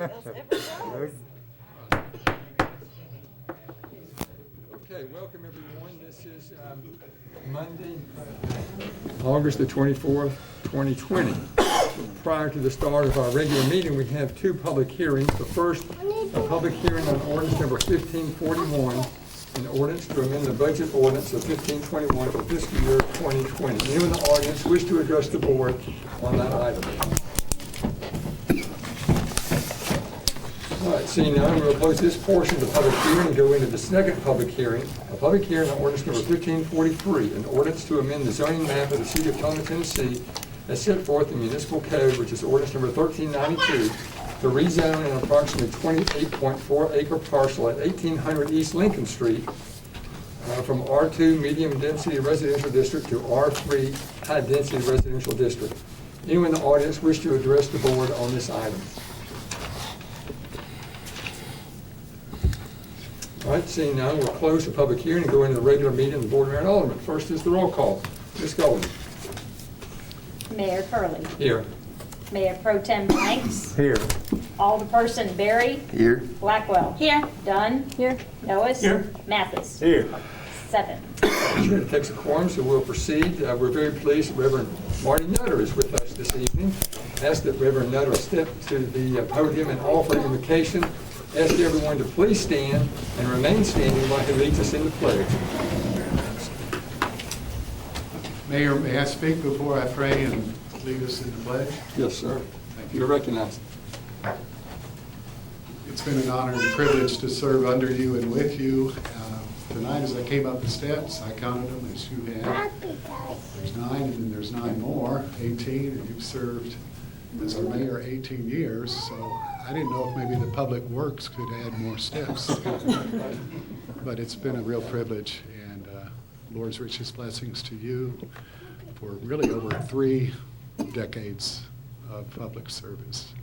Okay, welcome everyone. This is Monday, August the 24th, 2020. Prior to the start of our regular meeting, we have two public hearings. The first, a public hearing on ordinance number 1541, an ordinance to amend the budget ordinance of 1521 for fiscal year 2020. Anyone in the audience wish to address the board on that item? All right, seeing none, we'll close this portion of the public hearing and go into the second public hearing, a public hearing on ordinance number 1543, an ordinance to amend the zoning map of the city of Tullahoma, Tennessee, as set forth in municipal code, which is ordinance number 1392, to rezone an approximately 28.4 acre parcel at 1800 East Lincoln Street from R2 medium density residential district to R3 high density residential district. Anyone in the audience wish to address the board on this item? All right, seeing none, we'll close the public hearing and go into the regular meeting of the Board of Mayor and Aldermen. First is the roll call. Ms. Golden. Mayor Curley. Here. Mayor Pro Tem Banks. Here. Alderperson Berry. Here. Blackwell. Here. Dunn. Here. Noes. Here. Mathis. Here. 7. It takes a quorum, so we'll proceed. We're very pleased that Reverend Marty Nutter is with us this evening. Ask that Reverend Nutter step to the podium and offer invocation. Ask everyone to please stand and remain standing while he leads us in the pledge. Mayor, may I speak before I pray and lead us in the pledge? Yes, sir. Thank you. You're recognized. It's been an honor and privilege to serve under you and with you. Tonight, as I came up the steps, I counted them as you had. There's 9, and then there's 9 more, 18, and you've served as our mayor 18 years, so I didn't know if maybe the Public Works could add more steps. But it's been a real privilege, and Lord's richest blessings to you for really over 3 decades of public service.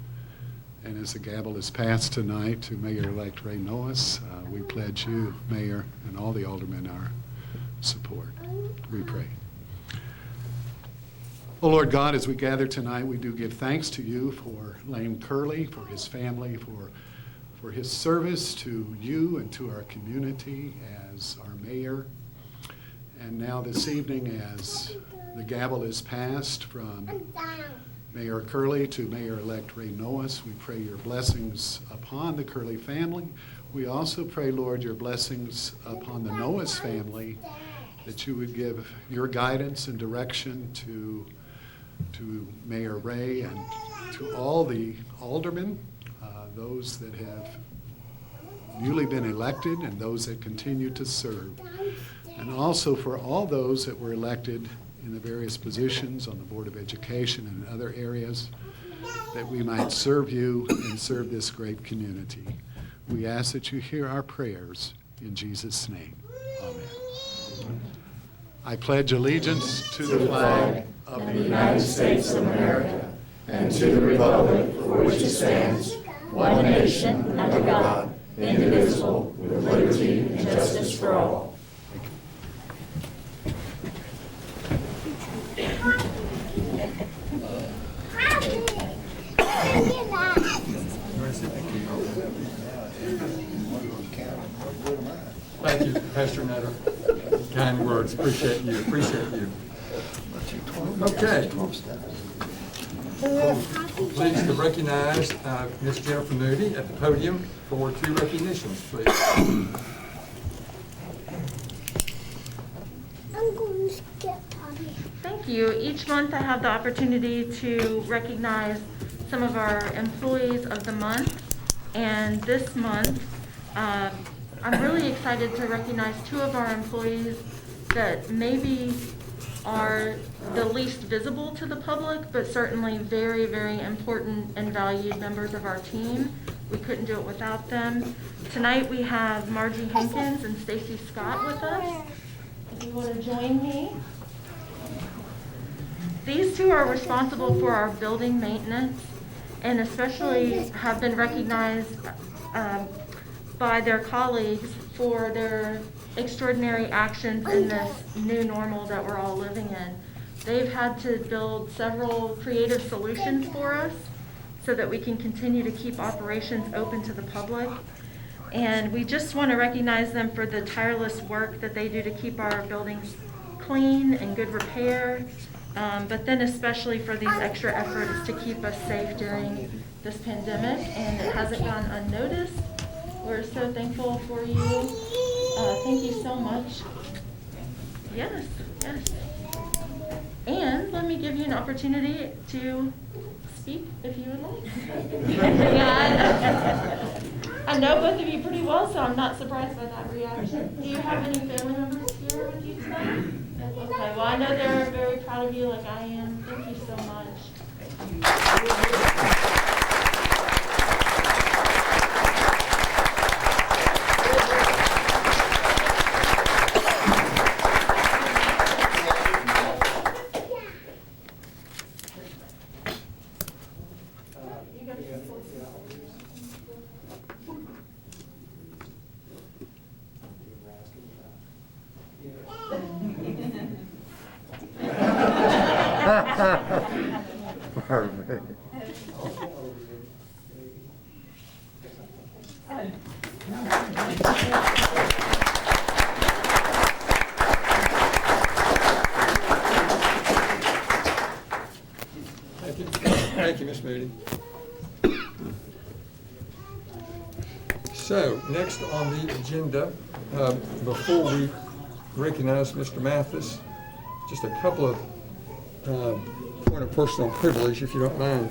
And as the gavel is passed tonight to Mayor-elect Ray Noes, we pledge you, Mayor, and all the aldermen our support. We pray. Oh, Lord God, as we gather tonight, we do give thanks to you for Lane Curley, for his family, for his service to you and to our community as our mayor. And now this evening, as the gavel is passed from Mayor Curley to Mayor-elect Ray Noes, we pray your blessings upon the Curley family. We also pray, Lord, your blessings upon the Noes family, that you would give your guidance and direction to Mayor Ray and to all the aldermen, those that have newly been elected and those that continue to serve. And also for all those that were elected in the various positions on the Board of Education and in other areas, that we might serve you and serve this great community. We ask that you hear our prayers in Jesus' name. Amen. I pledge allegiance to the flag of the United States of America and to the republic for which it stands, one nation, under God, indivisible, with liberty and justice for all. Thank you, Pastor Nutter. Kind words. Appreciate you. Appreciate you. Okay. Pleased to recognize Ms. Jennifer Moody at the podium for 2 recognitions, please. I'm going to skip, Tommy. Thank you. Each month I have the opportunity to recognize some of our employees of the month. And this month, I'm really excited to recognize 2 of our employees that maybe are the least visible to the public, but certainly very, very important and valued members of our team. We couldn't do it without them. Tonight we have Margie Hankins and Stacy Scott with us. If you want to join me. These 2 are responsible for our building maintenance and especially have been recognized by their colleagues for their extraordinary actions in this new normal that we're all living in. They've had to build several creative solutions for us so that we can continue to keep operations open to the public. And we just want to recognize them for the tireless work that they do to keep our buildings clean and good repair, but then especially for these extra efforts to keep us safe during this pandemic, and it hasn't gone unnoticed. We're so thankful for you. Thank you so much. Yes, yes. And let me give you an opportunity to speak if you would like. Yeah, I know both of you pretty well, so I'm not surprised by that reaction. Do you have any family members here with you tonight? Okay, well, I know they're very proud of you like I am. Thank you so much. Perfect. Thank you, Ms. Moody. So, next on the agenda, before we recognize Mr. Mathis, just a couple of point of personal privilege, if you don't mind,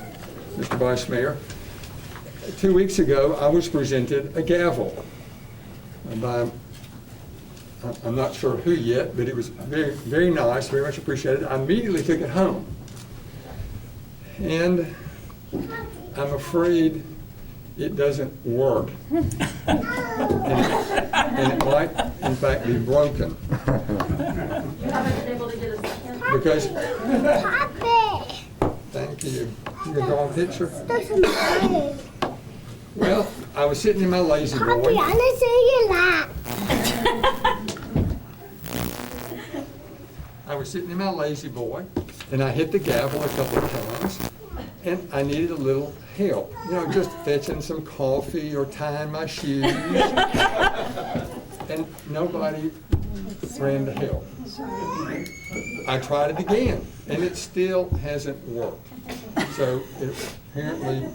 Mr. Vice Mayor. 2 weeks ago, I was presented a gavel by, I'm not sure who yet, but it was very, very nice, very much appreciated. I immediately took it home. And I'm afraid it doesn't work. And it might, in fact, be broken. You haven't been able to get a second? Because, Poppy, thank you. You can draw a picture? there's some money. Well, I was sitting in my lazy Poppy, boy. I want to see your lap. I was sitting in my lazy boy, and I hit the gavel a couple of times, and I needed a little help. You know, just fetching some coffee or tying my shoes. And nobody ran to help. I tried it again, and it still hasn't worked. So apparently,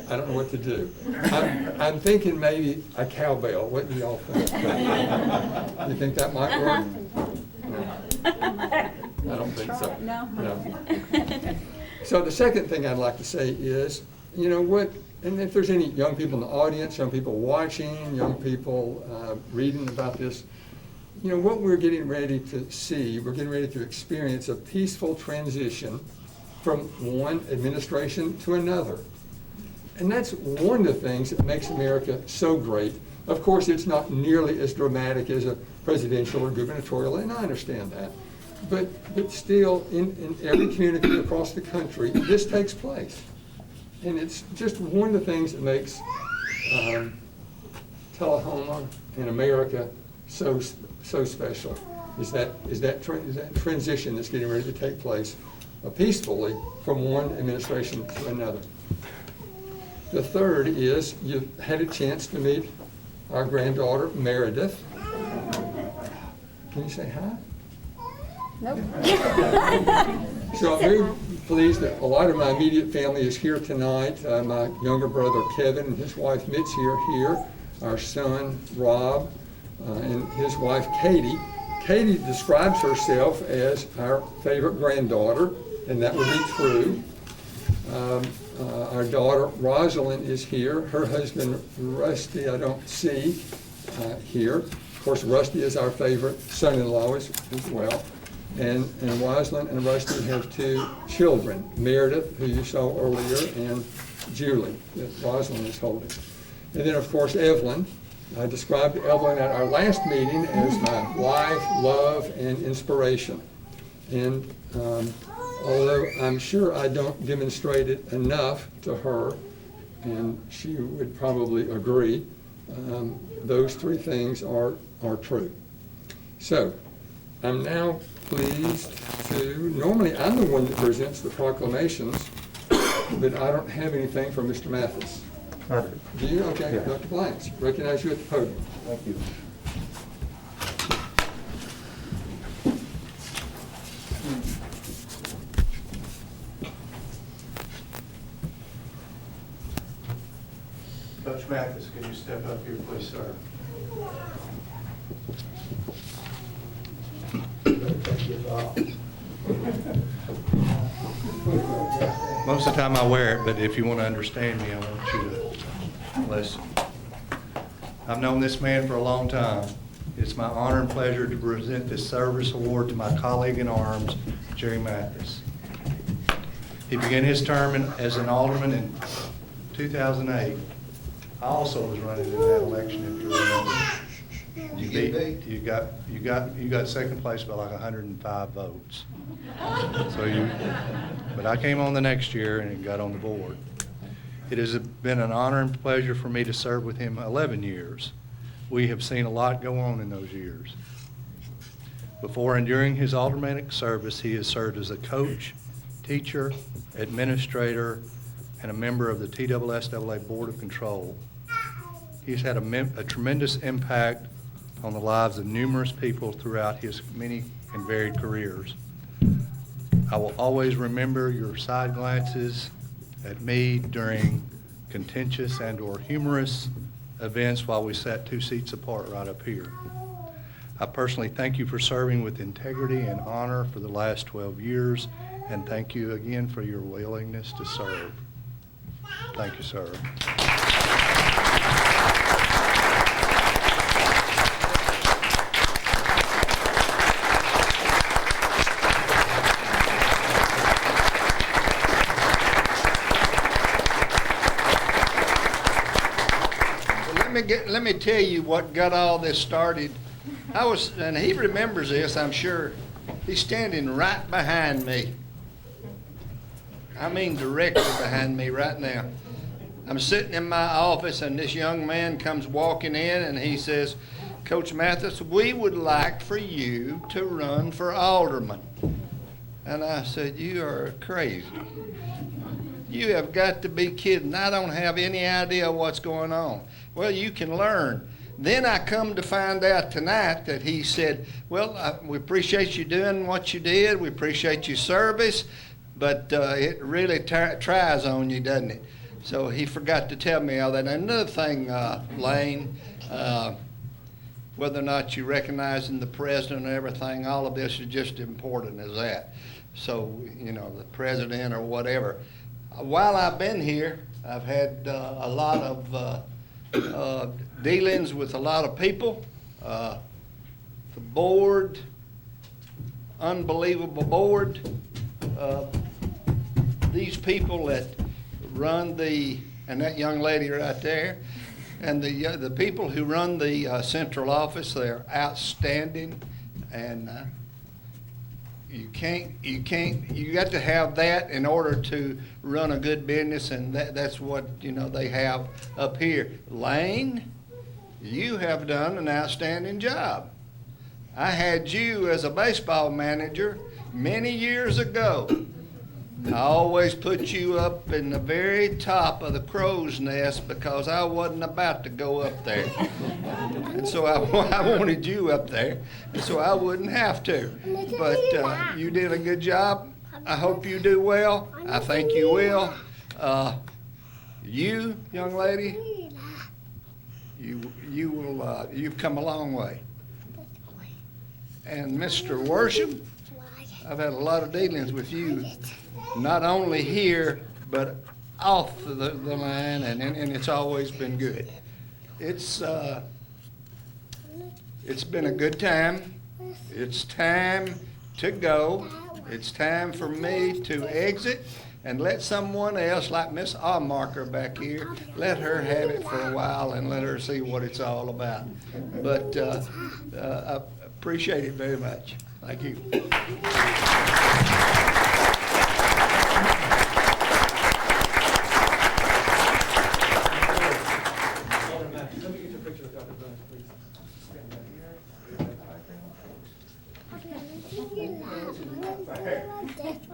I don't know what to do. I'm thinking maybe a cowbell. What do y'all think? You think that might work? No. I don't think so. No. So the second thing I'd like to say is, you know what, and if there's any young people in the audience, young people watching, young people reading about this, you know, what we're getting ready to see, we're getting ready to experience a peaceful transition from one administration to another. And that's one of the things that makes America so great. Of course, it's not nearly as dramatic as a presidential or gubernatorial, and I understand that. But still, in every community across the country, this takes place. And it's just one of the things that makes Tullahoma and America so special, is that transition that's getting ready to take place peacefully from one administration to another. The third is you had a chance to meet our granddaughter, Meredith. Can you say hi? Nope. So I'm very pleased that a lot of my immediate family is here tonight. My younger brother Kevin and his wife Mitzi are here. Our son Rob and his wife Katie. Katie describes herself as our favorite granddaughter, and that would be true. Our daughter Rosalind is here. Her husband Rusty I don't see here. Of course, Rusty is our favorite son-in-law as well. And Rosalind and Rusty have two children, Meredith, who you saw earlier, and Julie, that Rosalind is holding. And then, of course, Evelyn. I described Evelyn at our last meeting as my wife, love, and inspiration. And although I'm sure I don't demonstrate it enough to her, and she would probably agree, those three things are true. So, I'm now pleased to, normally I'm the one that presents the proclamations, but I don't have anything from Mr. Mathis. I do. Do you? Okay, Yeah. Dr. Blanks, recognize you at the podium. Thank you. Coach Mathis, can you step up here, please, sir? Most of the time I wear it, but if you want to understand me, I want you to listen. I've known this man for a long time. It's my honor and pleasure to present this service award to my colleague in arms, Jerry Mathis. He began his term as an alderman in 2008. I also was running in that election, if you remember. You got second place by like 105 votes. But I came on the next year and got on the board. It has been an honor and pleasure for me to serve with him 11 years. We have seen a lot go on in those years. Before and during his aldermanic service, he has served as a coach, teacher, administrator, and a member of the TSSAA Board of Control. He's had a tremendous impact on the lives of numerous people throughout his many and varied careers. I will always remember your side glances at me during contentious and/or humorous events while we sat 2 seats apart right up here. I personally thank you for serving with integrity and honor for the last 12 years, and thank you again for your willingness to serve. Thank you, sir. Let me tell you what got all this started. And he remembers this, I'm sure. He's standing right behind me. I mean directly behind me right now. I'm sitting in my office and this young man comes walking in and he says, Coach Mathis, we would like for you to run for alderman. And I said, you are crazy. You have got to be kidding. I don't have any idea what's going on. Well, you can learn. Then I come to find out tonight that he said, well, we appreciate you doing what you did. We appreciate your service, but it really tries on you, doesn't it? So he forgot to tell me all that. Another thing, Lane, whether or not you recognizing the president and everything, all of this is just as important as that. So, you know, the president or whatever. While I've been here, I've had a lot of dealings with a lot of people. The board, unbelievable board. These people that run and that young lady right there, and the people who run the central office, they're outstanding, and you got to have that in order to run a good business, and that's what, you know, they have up here. Lane, you have done an outstanding job. I had you as a baseball manager many years ago. I always put you up in the very top of the crow's nest because I wasn't about to go up there. And so I wanted you up there, and so I wouldn't have to. But you did a good job. I hope you do well. I think you will. You, young lady, you've come a long way. And Mr. Worship, I've had a lot of dealings with you, not only here, but off the line, and it's always been good. It's been a good time. It's time to go. It's time for me to exit and let someone else, like Miss Allmarker back here, let her have it for a while and let her see what it's all about. But I appreciate it very much. Thank you.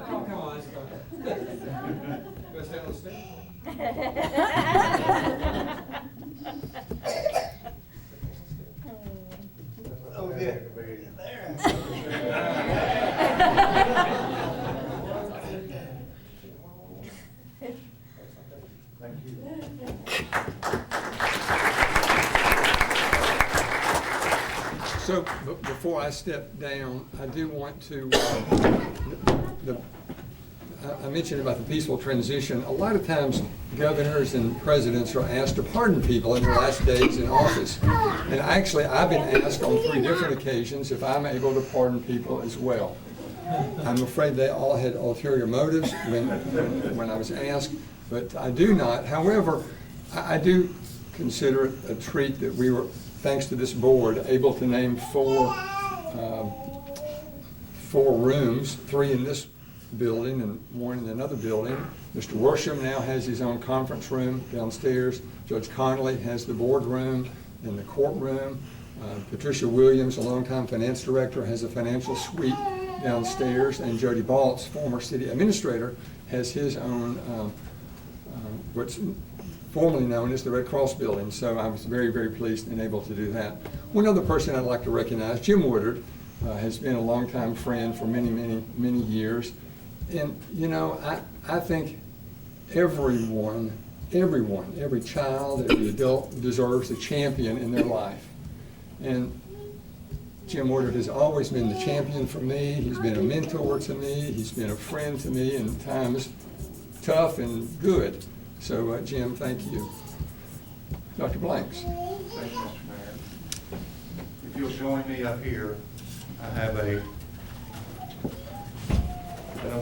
come on, it's fine. Go stand on the stage. Oh, yeah. So, before I step down, I do want to, I mentioned about the peaceful transition. A lot of times, governors and presidents are asked to pardon people in their last days in office. And actually, I've been asked on 3 different occasions if I'm able to pardon people as well. I'm afraid they all had ulterior motives when I was asked, but I do not. However, I do consider it a treat that we were, thanks to this board, able to name 4 rooms, 3 in this building and 1 in another building. Mr. Worsham now has his own conference room downstairs. Judge Connolly has the boardroom and the courtroom. Patricia Williams, a longtime finance director, has a financial suite downstairs, and Jody Baltz, former city administrator, has his own, what's formerly known as the Red Cross building. So I was very, very pleased and able to do that. One other person I'd like to recognize, Jim Woodard, has been a longtime friend for many, many, many years. And, you know, I think everyone, every child, every adult deserves a champion in their life. And Jim Woodard has always been the champion for me. He's been a mentor to me. He's been a friend to me in times tough and good. So, Jim, thank you. Dr. Blanks. Thank you, Mr. Mayor. If you'll join me up here, I have a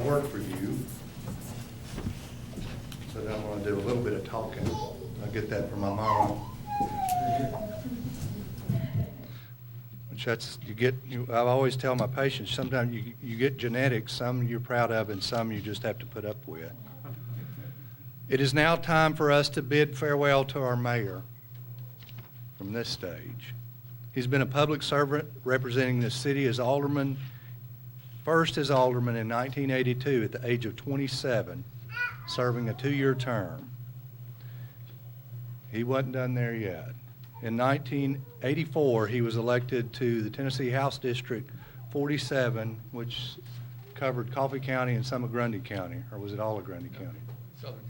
word for you. So I'm going to do a little bit of talking. I get that from my mom. Which that's, I always tell my patients, sometimes you get genetics, some you're proud of and some you just have to put up with. It is now time for us to bid farewell to our mayor from this stage. He's been a public servant representing the city as alderman, first as alderman in 1982 at the age of 27, serving a 2-year term. He wasn't done there yet. In 1984, he was elected to the Tennessee House District 47, which covered Coffee County and some of Grundy County, or was it all of Grundy County? Southern.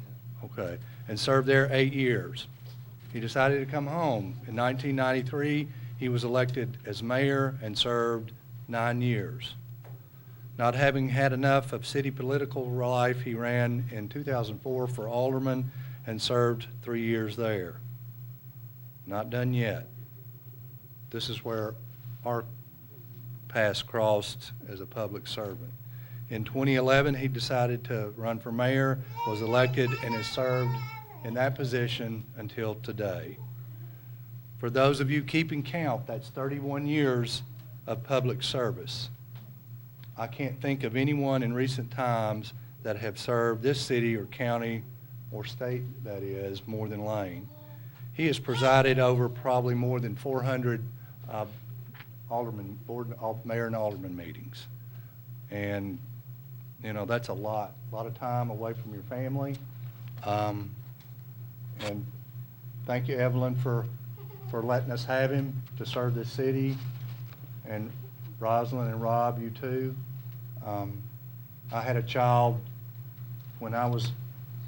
Okay, and served there 8 years. He decided to come home. In 1993, he was elected as mayor and served 9 years. Not having had enough of city political life, he ran in 2004 for alderman and served 3 years there. Not done yet. This is where our paths crossed as a public servant. In 2011, he decided to run for mayor, was elected, and has served in that position until today. For those of you keeping count, that's 31 years of public service. I can't think of anyone in recent times that have served this city or county or state, that is, more than Lane. He has presided over probably more than 400 mayor and alderman meetings. And, you know, that's a lot of time away from your family. And thank you, Evelyn, for letting us have him to serve this city. And Rosalind and Rob, you too. I had a child when I was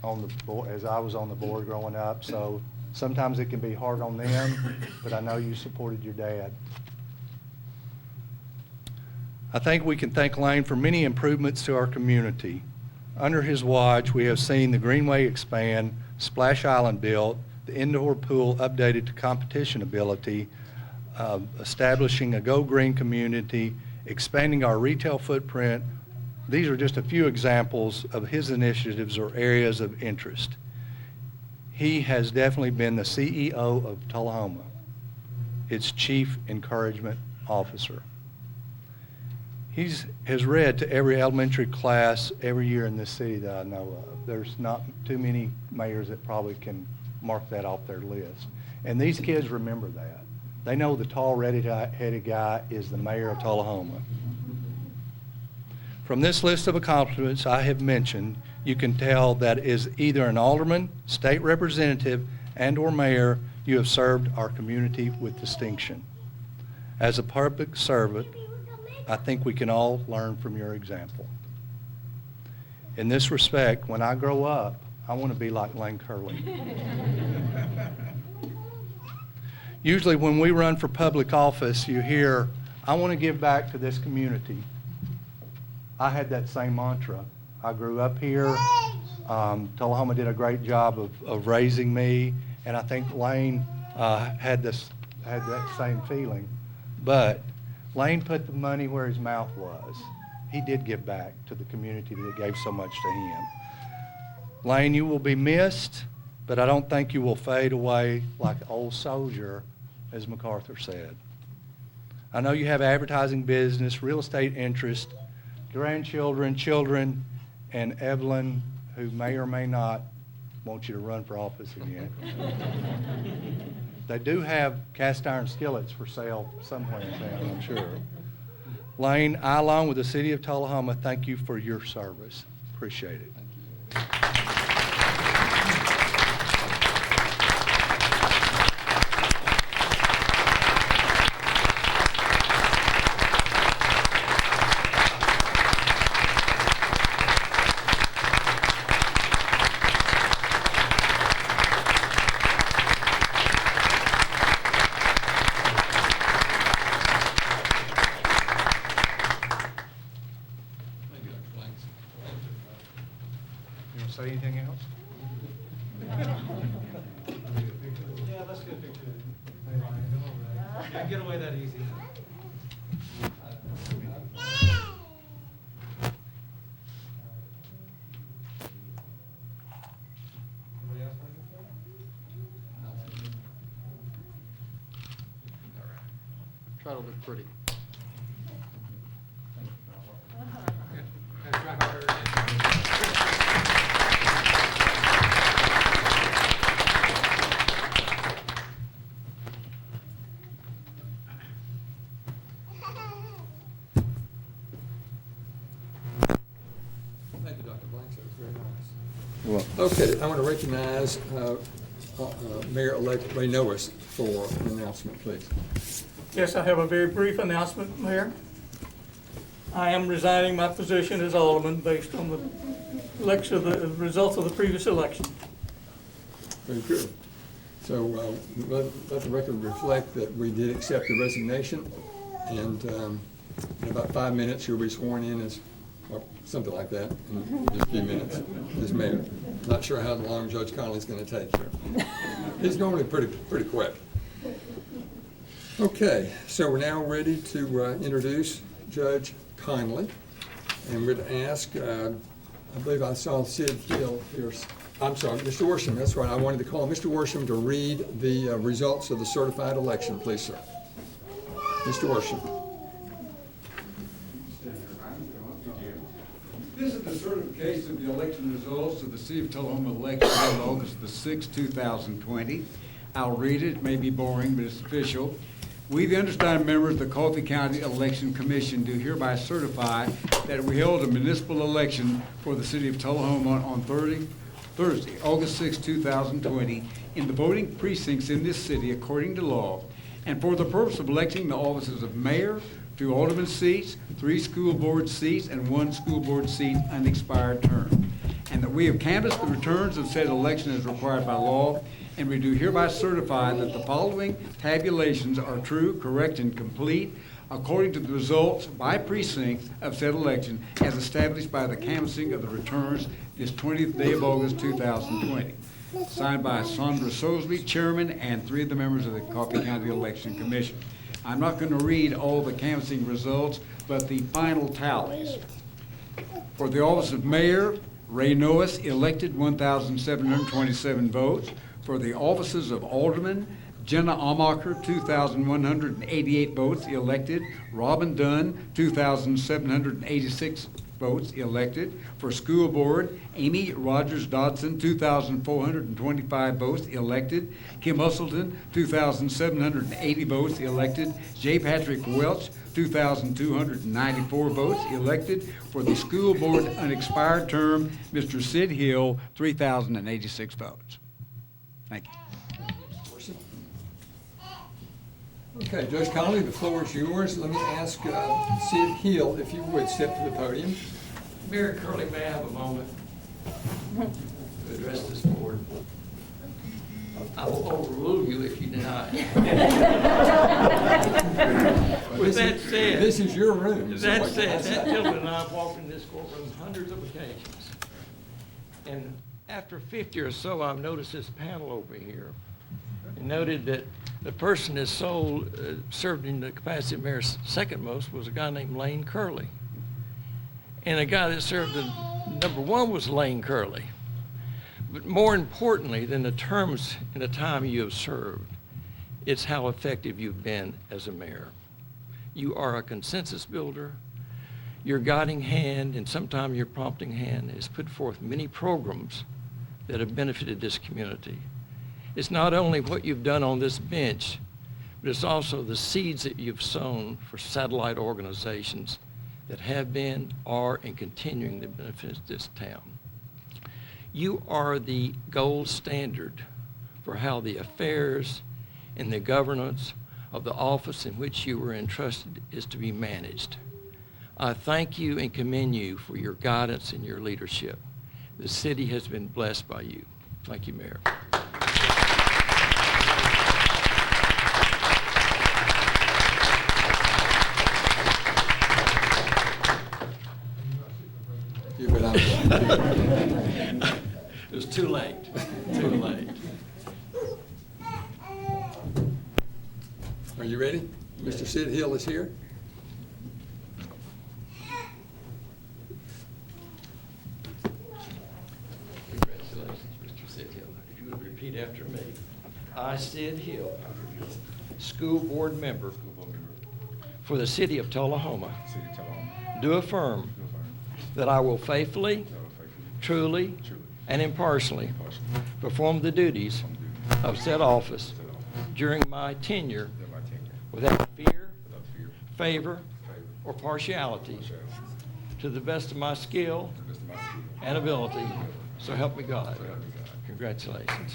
on the board, as I was on the board growing up, so sometimes it can be hard on them, but I know you supported your dad. I think we can thank Lane for many improvements to our community. Under his watch, we have seen the Greenway expand, Splash Island built, the indoor pool updated to competition ability, establishing a Go Green community, expanding our retail footprint. These are just a few examples of his initiatives or areas of interest. He has definitely been the CEO of Tullahoma, its chief encouragement officer. He has read to every elementary class every year in this city that I know of. There's not too many mayors that probably can mark that off their list. And these kids remember that. They know the tall, red-headed guy is the mayor of Tullahoma. From this list of accomplishments I have mentioned, you can tell that as either an alderman, state representative, and/or mayor, you have served our community with distinction. As a public servant, I think we can all learn from your example. In this respect, when I grow up, I want to be like Lane Curley. Usually when we run for public office, you hear, I want to give back to this community. I had that same mantra. I grew up here. Tullahoma did a great job of raising me, and I think Lane had that same feeling. But Lane put the money where his mouth was. He did give back to the community that gave so much to him. Lane, you will be missed, but I don't think you will fade away like an old soldier, as MacArthur said. I know you have advertising business, real estate interest, grandchildren, children, and Evelyn, who may or may not want you to run for office again. They do have cast iron skillets for sale somewhere in town, I'm sure. Lane, I, along with the city of Tullahoma, thank you for your service. Appreciate it. You want to say anything else? Yeah, let's get a picture. Can't get away that easy. Anybody else want to get photo? Try to look pretty. Thank you, Dr. Blanks, that was very nice. Okay, I want to recognize Mayor-elect Ray Noes for an announcement, please. Yes, I have a very brief announcement, Mayor. I am resigning my position as alderman based on the election, the results of the previous election. Very good. So let the record reflect that we did accept the resignation, and in about 5 minutes, you'll be sworn in as, or something like that, in just a few minutes, as mayor. Not sure how long Judge Connolly's going to take here. He's normally pretty quick. Okay, so we're now ready to introduce Judge Connolly, and we'd ask, I believe I saw Sid Hill here. I'm sorry, Mr. Worsham, that's right. I wanted to call Mr. Worsham to read the results of the certified election, please, sir. Mr. Worsham. This is the certification of the election results of the City of Tullahoma election on August the 6th, 2020. I'll read it. It may be boring, but it's official. We, the undersigned members of the Coffee County Election Commission, do hereby certify that we held a municipal election for the City of Tullahoma on Thursday, August 6, 2020, in the voting precincts in this city according to law, and for the purpose of electing the offices of mayor, 2 alderman seats, 3 school board seats, and 1 school board seat unexpired term. And that we have canvassed the returns of said election as required by law, and we do hereby certify that the following tabulations are true, correct, and complete according to the results by precinct of said election as established by the canvassing of the returns this 20th day of August 2020. Signed by Sandra Sosley, Chairman, and 3 of the members of the Coffee County Election Commission. I'm not going to read all the canvassing results, but the final tallies. For the office of mayor, Ray Noes elected 1,727 votes. For the offices of alderman, Jenna Amacher, 2,188 votes elected. Robin Dunn, 2,786 votes elected. For school board, Amy Rogers Dodson, 2,425 votes elected. Kim Hustleton, 2,780 votes elected. J. Patrick Welch, 2,294 votes. Elected for the school board unexpired term, Mr. Sid Hill, 3,086 votes. Thank you. Okay, Judge Connolly, the floor is yours. Let me ask Sid Hill, if you would, step to the podium. Mayor Curley, may I have a moment to address this board? I will overrule you if you deny. With that said. This is your room. With so that what can I said, say? that gentleman and I have walked in this courtroom hundreds of occasions. And after 50 or so, I've noticed this panel over here and noted that the person that served in the capacity of mayor second most was a guy named Lane Curley. And a guy that served in number one was Lane Curley. But more importantly than the terms and the time you have served, it's how effective you've been as a mayor. You are a consensus builder. Your guiding hand and sometimes your prompting hand has put forth many programs that have benefited this community. It's not only what you've done on this bench, but it's also the seeds that you've sown for satellite organizations that have been, are, and continuing to benefit this town. You are the gold standard for how the affairs and the governance of the office in which you were entrusted is to be managed. I thank you and commend you for your guidance and your leadership. The city has been blessed by you. Thank you, Mayor. You bet I'm- It was too late, too late. Are you ready? Mr. Sid Hill is here. Congratulations, Mr. Sid Hill. If you would repeat after me. I, Sid Hill, school board member for the city of Tullahoma, do affirm that I will faithfully, truly, and impartially perform the duties of said office during my tenure without fear, favor, or partiality, to the best of my skill and ability, so help me God. Congratulations.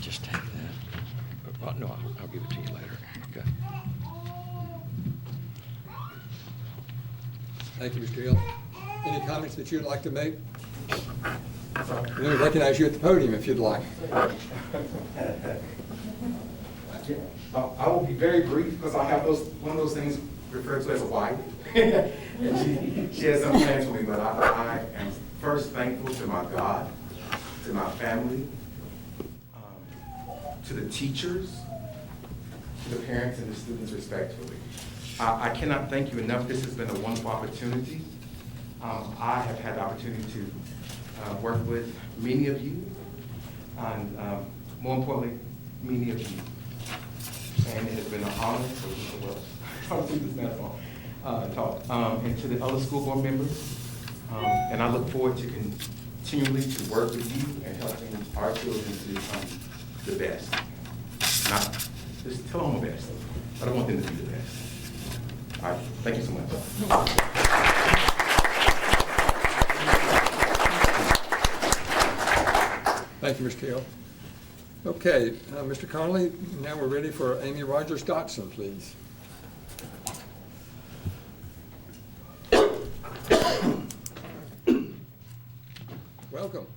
Just take that. No, I'll give it to you later. Okay. Thank you, Mr. Hill. Any comments that you'd like to make? Let me recognize you at the podium if you'd like. I will be very brief because I have one of those things referred to as a wife. And she has some plans for me, but I am first thankful to my God, to my family, to the teachers, to the parents and the students respectfully. I cannot thank you enough. This has been a wonderful opportunity. I have had the opportunity to work with many of you, and more importantly, many of you. And it has been an honor and to the other school board members. And I look forward to continually to work with you and helping our children to become the best. Not just tell them the best, but I want them to be the best. All right, thank you so much. Thank you, Mr. Hill. Okay, Mr. Connolly, now we're ready for Amy Rogers Dotson, please. Welcome.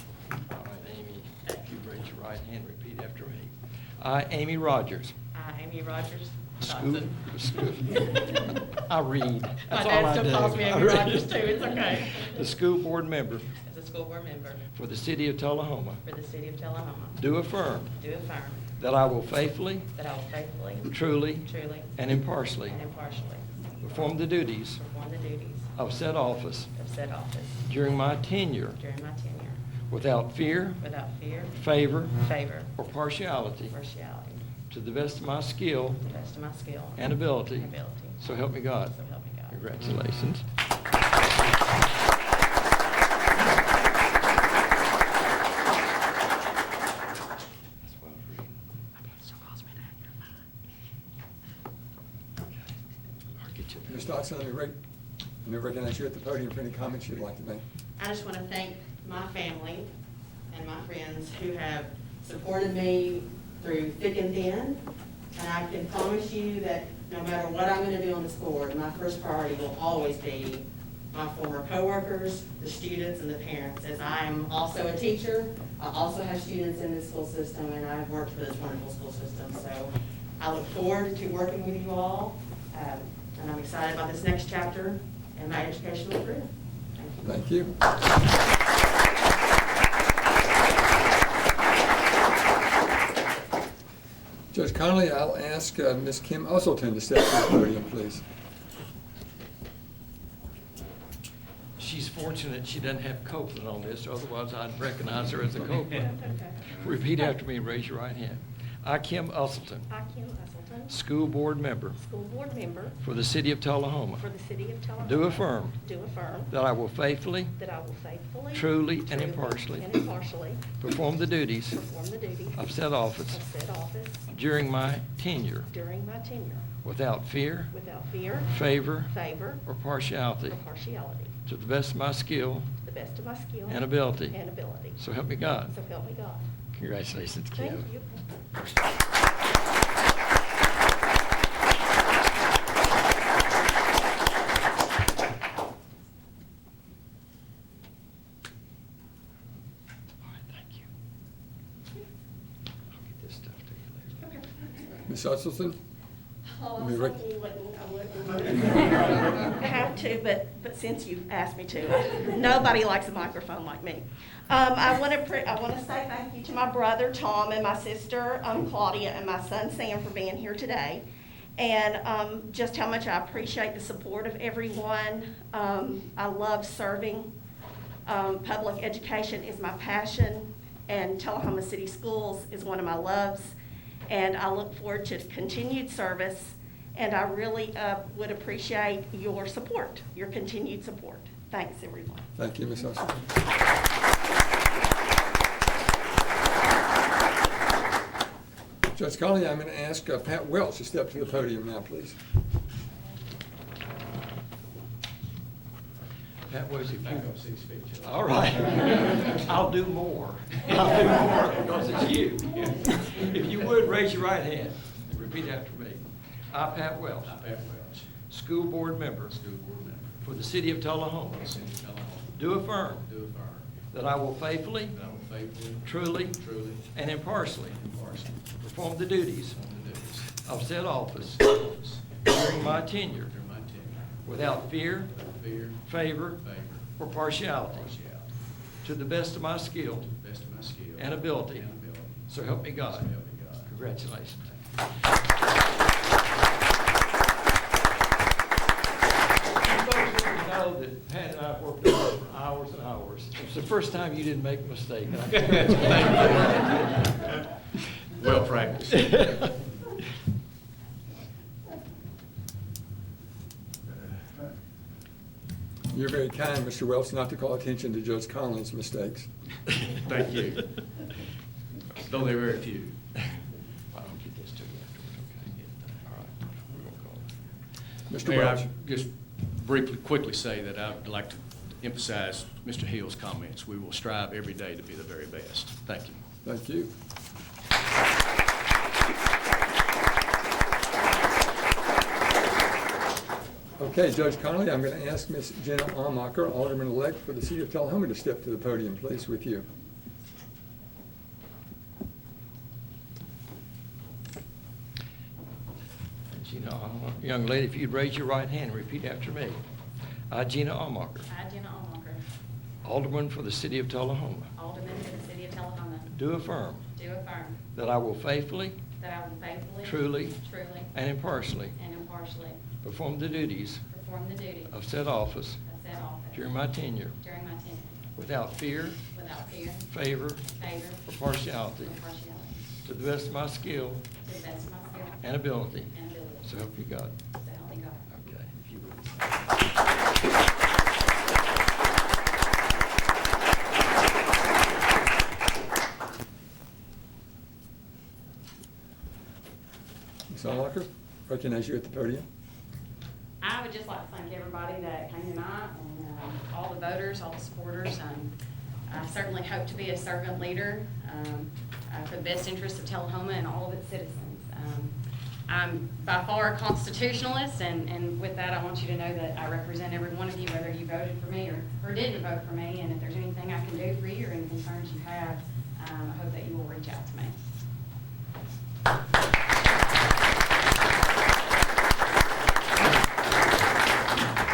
All right, Amy, if you raise your right hand, repeat after me. I, Amy Rogers. I, Amy Rogers School, Dotson. I read. My That's all dad I still do. calls me I Amy read. Rogers too, it's okay. The school board member As a school board member for the city of Tullahoma, for the city of Tullahoma, do affirm do affirm that I will faithfully, that I will faithfully, truly, truly, and impartially and impartially perform the duties perform the duties of said office of said office during my tenure during my tenure without fear, without fear, favor, favor, or partiality, partiality, to the best of my skill to the best of my skill and ability. and ability. So help me God. So help me God. Congratulations. Ms. Dodson, let me recognize you at the podium for any comments you'd like to make. I just want to thank my family and my friends who have supported me through thick and thin. And I can promise you that no matter what I'm going to do on this board, my first priority will always be my former coworkers, the students, and the parents. As I am also a teacher, I also have students in this school system, and I've worked for this wonderful school system. So I look forward to working with you all, and I'm excited about this next chapter in my educational career. Thank you. Judge Connolly, I'll ask Ms. Kim Usselton to step to the podium, please. She's fortunate she doesn't have Copeland on this, otherwise I'd recognize her as a Copeland. Repeat after me and raise your right hand. I, Kim Usselton, I, Kim Usselton, school board member school board member for the city of Tullahoma, for the city of Tullahoma, do affirm do affirm that I will faithfully, that I will faithfully, truly, and impartially and impartially perform the duties perform the duties of said office of said office during my tenure during my tenure without fear, without fear, favor, favor, or partiality, or partiality, to the best of my skill to the best of my skill and ability. and ability. So help me God. So help me God. Congratulations, Kim. Thank you. All right, thank you. I'll get this stuff to you later. Ms. Usselton? Oh, Let me I rec- was hoping you wouldn't have to, but since you asked me to, nobody likes a microphone like me. I want to say thank you to my brother Tom and my sister Claudia and my son Sam for being here today, and just how much I appreciate the support of everyone. I love serving. Public education is my passion, and Tullahoma City Schools is one of my loves. And I look forward to continued service, and I really would appreciate your support, your continued support. Thanks, everyone. Thank you, Ms. Usselton. Judge Connolly, I'm going to ask Pat Welch to step to the podium now, please. Pat, was if you... 6 feet. All right. I'll do more. I'll do more because it's you. If you would, raise your right hand and repeat after me. I, Pat Welch. I, Pat Welch, School board member school board member for the city of Tullahoma. for the city of Tullahoma, Do affirm do affirm that I will faithfully, that I will faithfully, truly, truly, and impartially and impartially perform the duties perform the duties of said office of office during my tenure during my tenure without fear, without fear, favor, favor, or partiality, partiality, to the best of my skill to the best of my skill and ability. and ability. So help me God. So help me God. Congratulations. You folks need to know that Pat and I have worked together for hours and hours. It's the first time you didn't make a mistake, and I congratulate you. Well practiced. You're very kind, Mr. Welch, not to call attention to Judge Connolly's mistakes. Thank you. Though they're very few. I'll get this to you afterwards, okay? All right, we're gonna call it. Mr. Mayor, Welch? I just briefly, quickly say that I would like to emphasize Mr. Hill's comments. We will strive every day to be the very best. Thank you. Thank you. Okay, Judge Connolly, I'm going to ask Ms. Jenna Almacher, Alderman-elect for the city of Tullahoma, to step to the podium, please, with you. Gina, young lady, if you'd raise your right hand and repeat after me. I, Gina Almacher, I, Jenna Allmacher, Alderman for the city of Tullahoma, Alderman for the city of Tullahoma, do affirm do affirm that I will faithfully, that I will faithfully, truly, truly, and impartially and impartially perform the duties perform the duties of said office of said office during my tenure during my tenure without fear, without fear, favor, favor, or partiality, or partiality, to the best of my skill to the best of my skill and ability. and ability. So help you God. So help me God. Okay, if you would. Ms. Almacher, recognize you at the podium. I would just like to thank everybody that came tonight and all the voters, all the supporters. I certainly hope to be a servant leader for the best interest of Tullahoma and all of its citizens. I'm by far a constitutionalist, and with that, I want you to know that I represent every one of you, whether you voted for me or didn't vote for me. And if there's anything I can do for you or any concerns you have, I hope that you will reach out to me.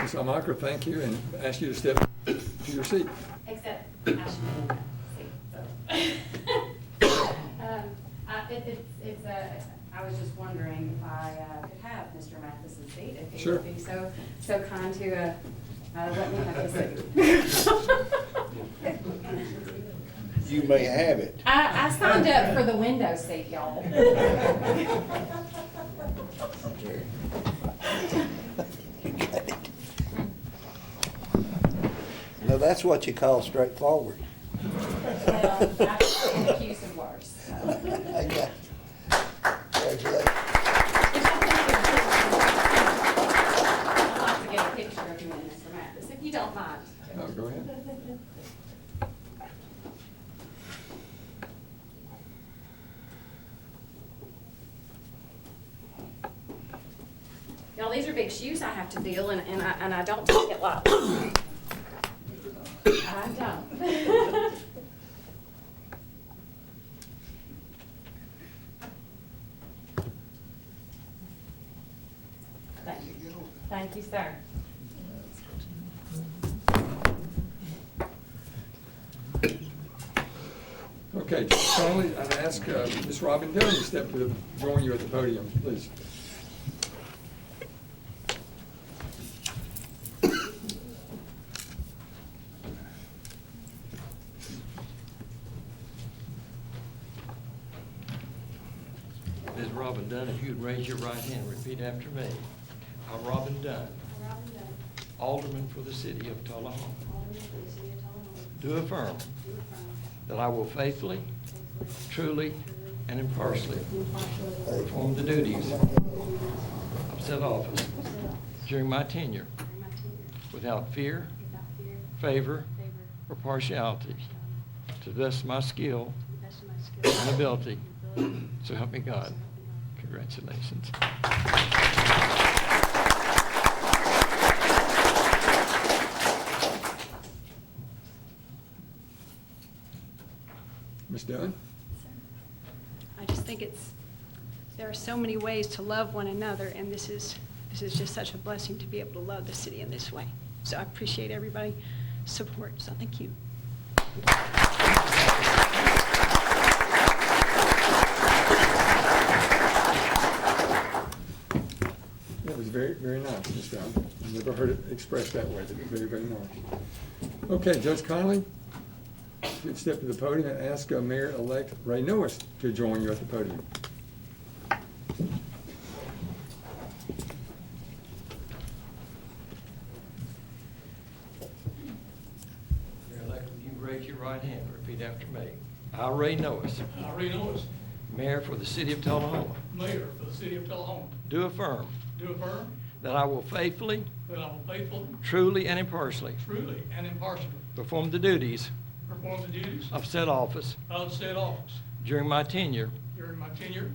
Ms. Almacher, thank you, and ask you to step to your seat. Except I should be in that seat, so. I was just wondering if I could have Mr. Mathis's seat, if he Sure. would be so kind to let me have his seat. You may have it. I signed up for the window seat, y'all. No, that's what you call straightforward. Well, I've been accused of worse. So. Congratulations. I'd like to get a picture of you and Mr. Mathis, if you don't mind. Oh, go ahead. Y'all, these are big shoes I have to fill, and I don't take it lightly. I don't. Thank you. Thank you, sir. Okay, finally, I'd ask Ms. Robin Dillon to step to join you at the podium, please. Ms. Robin Dunn, if you'd raise your right hand, repeat after me. I, Robin Dunn, Alderman for the city of Tullahoma, do affirm that I will faithfully, truly, and impartially perform the duties of said office during my tenure without fear, favor, or partiality, to the best of my skill and ability. So help me God. Congratulations. Ms. Dunn? I just think there are so many ways to love one another, and this is just such a blessing to be able to love the city in this way. So I appreciate everybody's support, so thank you. That was very, very nice, Ms. Dunn. I've never heard it expressed that way. That was very, very nice. Okay, Judge Connolly, if you'd step to the podium and ask Mayor-elect Ray Norris to join you at the podium. Mayor-elect, will you raise your right hand and repeat after me? I, Ray Norris, I, Ray Norris, Mayor for the city of Tullahoma, Mayor for the city of Tullahoma, do affirm do affirm that I will faithfully, that I will faithfully, truly, and impartially truly, and impartially perform the duties perform the duties of said office of said office during my tenure during my tenure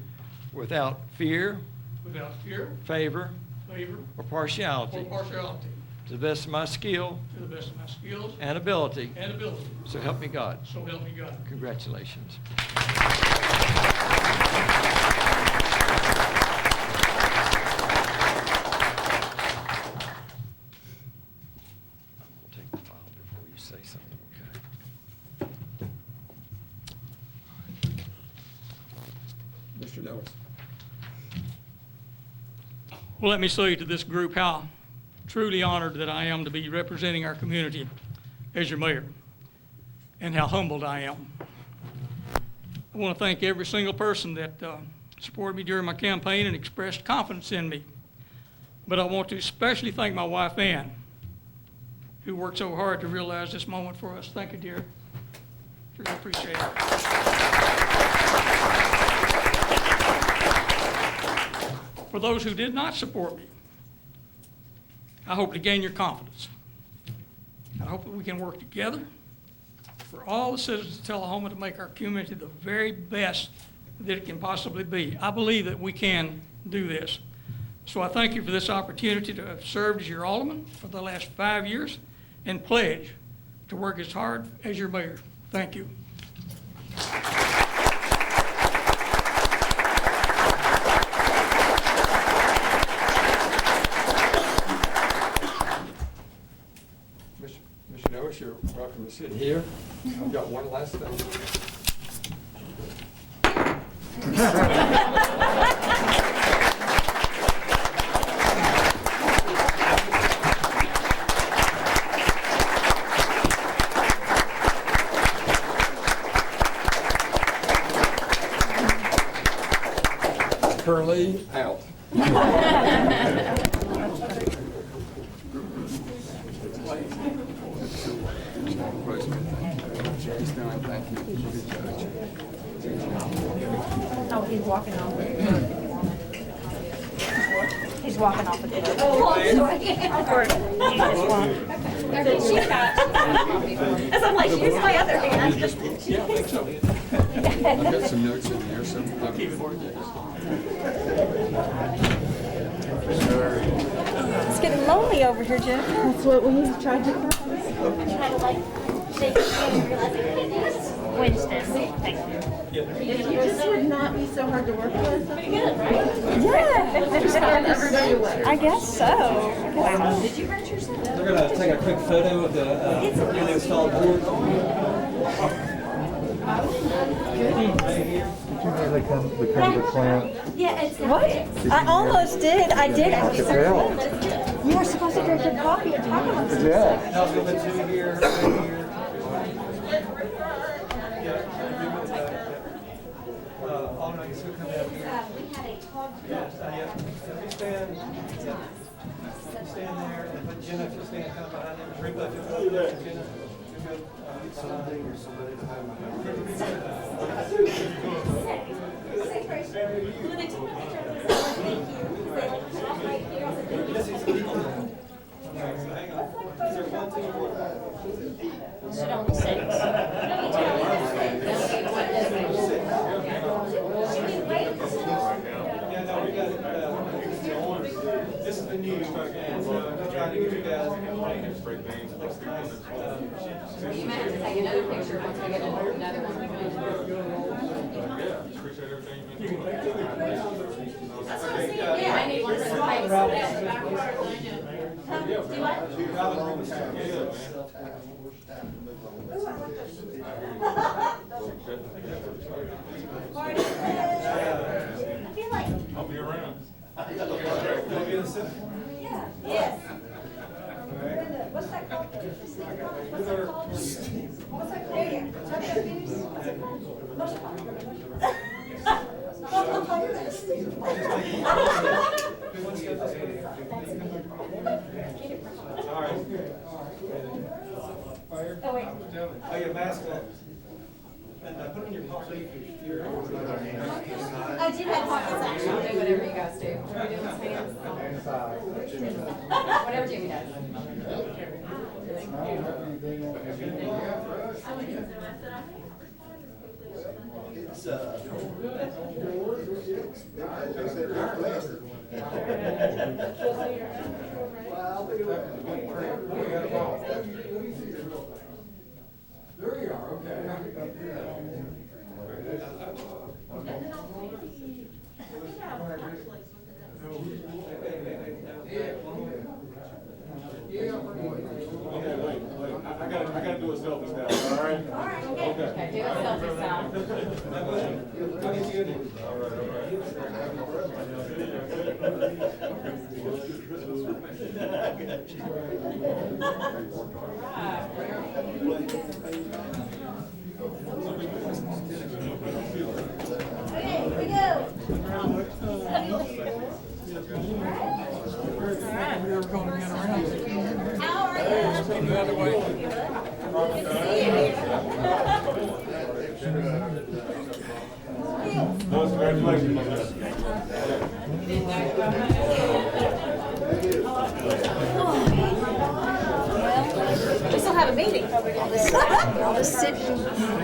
without fear, without fear, favor, favor, or partiality, or partiality, to the best of my skill to the best of my skills and ability. and ability. So help me God. So help me God. Congratulations. Take the file before you say something, okay? Mr. Norris. Well, let me say to this group how truly honored that I am to be representing our community as your mayor, and how humbled I am. I want to thank every single person that supported me during my campaign and expressed confidence in me. But I want to especially thank my wife, Ann, who worked so hard to realize this moment for us. Thank you, dear. Really appreciate it. For those who did not support me, I hope to gain your confidence. I hope that we can work together for all the citizens of Tullahoma to make our community the very best that it can possibly be. I believe that we can do this. So I thank you for this opportunity to have served as your alderman for the last 5 years and pledge to work as hard as your mayor. Thank you. Mr. Noah, you're welcome to sit here. I've got one last thing. Curly out. Oh, he's walking off. He's walking off again. Oh, I'm sorry. He just walked. She got as I'm like, here's my other hand. Yeah, I think so. I've got some notes in here, so I'll keep it for you. It's getting lonely over here, Jeff. That's what we tried to do. Try to like shake your hand and realize it is Wednesday. Thank you. This would not be so hard to work with. Pretty good, right? Yeah. Just found everybody away. I guess so. Wow. Did you hurt yourself? We're going to take a quick photo of the newly installed board. Yeah, it's What? I almost did. I did actually. You were supposed to drink your coffee and talk about this. Yeah. Now go to here, here. All night, so come down here. Yes, yeah. You stand, you stand there, and put Jenna, if you stand kind of behind them, drink up, Jenna. You're good. Something or somebody behind Sit on the six. This is the new, and trying to get you guys. You might have to take another picture once we get another one. Appreciate everything. Yeah, I need one for the I'll be around. Yeah. Yes. What's that called? What's that called? What's that called? There you go. What's it called? All right. Oh, wait. Oh, yeah, mask on. And put on your coffee. I do have pockets actually. I'll do whatever you guys do. What are we doing with hands? Whatever Jimmy does. There you are, okay. I gotta do a selfie now, all right? All right. Okay, do a selfie style. Okay, here we go. We're going to get around. How are you? Go the other way. Good to see you here. Congratulations on that. I'll just sit in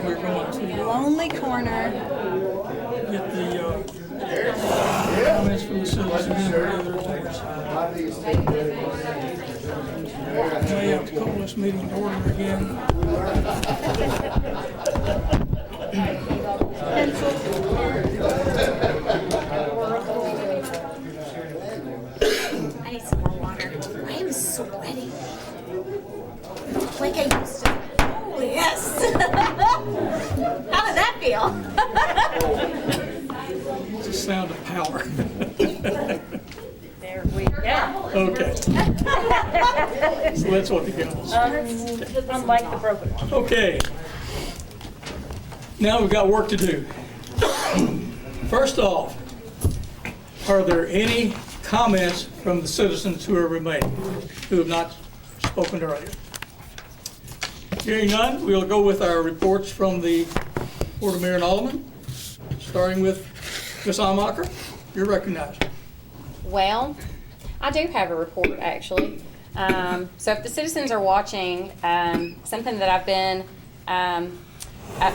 We're going to lonely corner. get the comments from the citizens and their other reports. May have to call this meeting to order again. I need some more water. I am sweating. Like I used to. Oh, yes. How did that feel? It's the sound of power. There we go. Okay. So that's what the goes. Unlike the broken one. Okay. Now we've got work to do. First off, are there any comments from the citizens who are remaining, who have not spoken earlier? Hearing none, we'll go with our reports from the Board of Mayor and Aldermen, starting with Ms. Almacher. You're recognized. Well, I do have a report, actually. So if the citizens are watching, something that I've been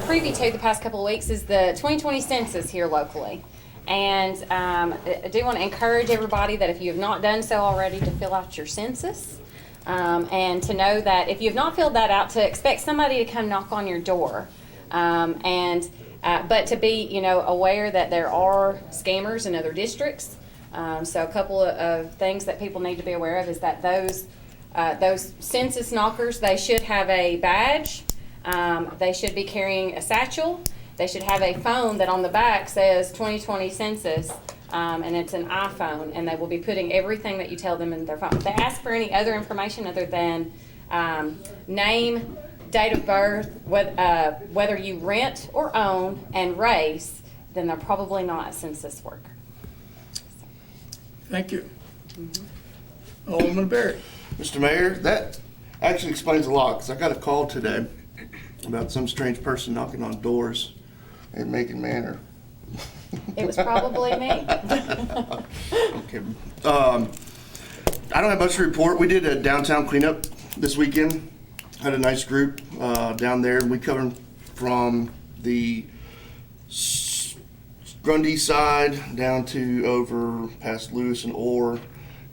privy to the past couple of weeks is the 2020 census here locally. And I do want to encourage everybody that if you have not done so already, to fill out your census. And to know that if you have not filled that out, to expect somebody to come knock on your door. But to be, aware that there are scammers in other districts. So a couple of things that people need to be aware of is that those census knockers, they should have a badge. They should be carrying a satchel. They should have a phone that on the back says 2020 census, and it's an iPhone, and they will be putting everything that you tell them in their phone. If they ask for any other information other than name, date of birth, whether you rent or own, and race, then they're probably not a census worker. Thank you. Alderman Barrett. Mr. Mayor, that actually explains a lot, because I got a call today about some strange person knocking on doors in Macon Manor. It was probably me. Okay. I don't have much to report. We did a downtown cleanup this weekend. Had a nice group down there. We covered from the Grundy side down to over past Lewis and Orr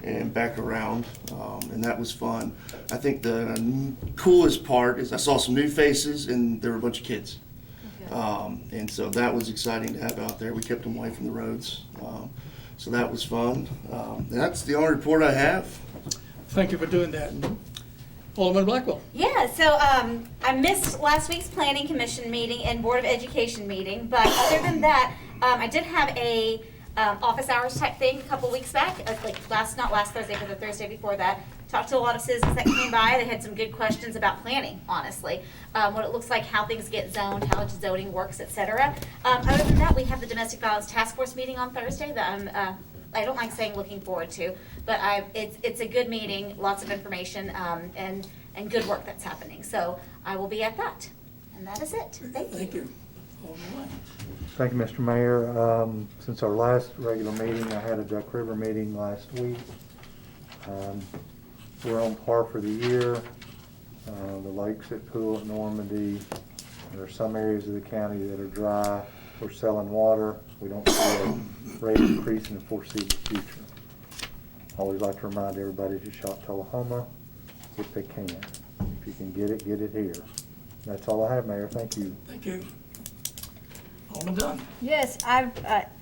and back around, and that was fun. I think the coolest part is I saw some new faces, and there were a bunch of kids. And so that was exciting to have out there. We kept them away from the roads. So that was fun. And that's the only report I have. Thank you for doing that. Alderman Blackwell. Yeah, so I missed last week's Planning Commission meeting and Board of Education meeting, but other than that, I did have a office hours type thing a couple weeks back, not last Thursday, but the Thursday before that. Talked to a lot of citizens that came by. They had some good questions about planning, honestly. What it looks like, how things get zoned, how zoning works, etc. Other than that, we have the Domestic Violence Task Force meeting on Thursday that I don't like saying looking forward to, but it's a good meeting, lots of information, and good work that's happening. So I will be at that. And that is it. Thank you. Thank you, Mr. Mayor. Since our last regular meeting, I had a Duck River meeting last week. We're on par for the year. The lakes at Poole at Normandy, there are some areas of the county that are dry. We're selling water. We don't see a rate increase in the foreseeable future. I always like to remind everybody to shop Tullahoma if they can. If you can get it here. That's all I have, Mayor. Thank you. Thank you. Alderman Dunn. Yes,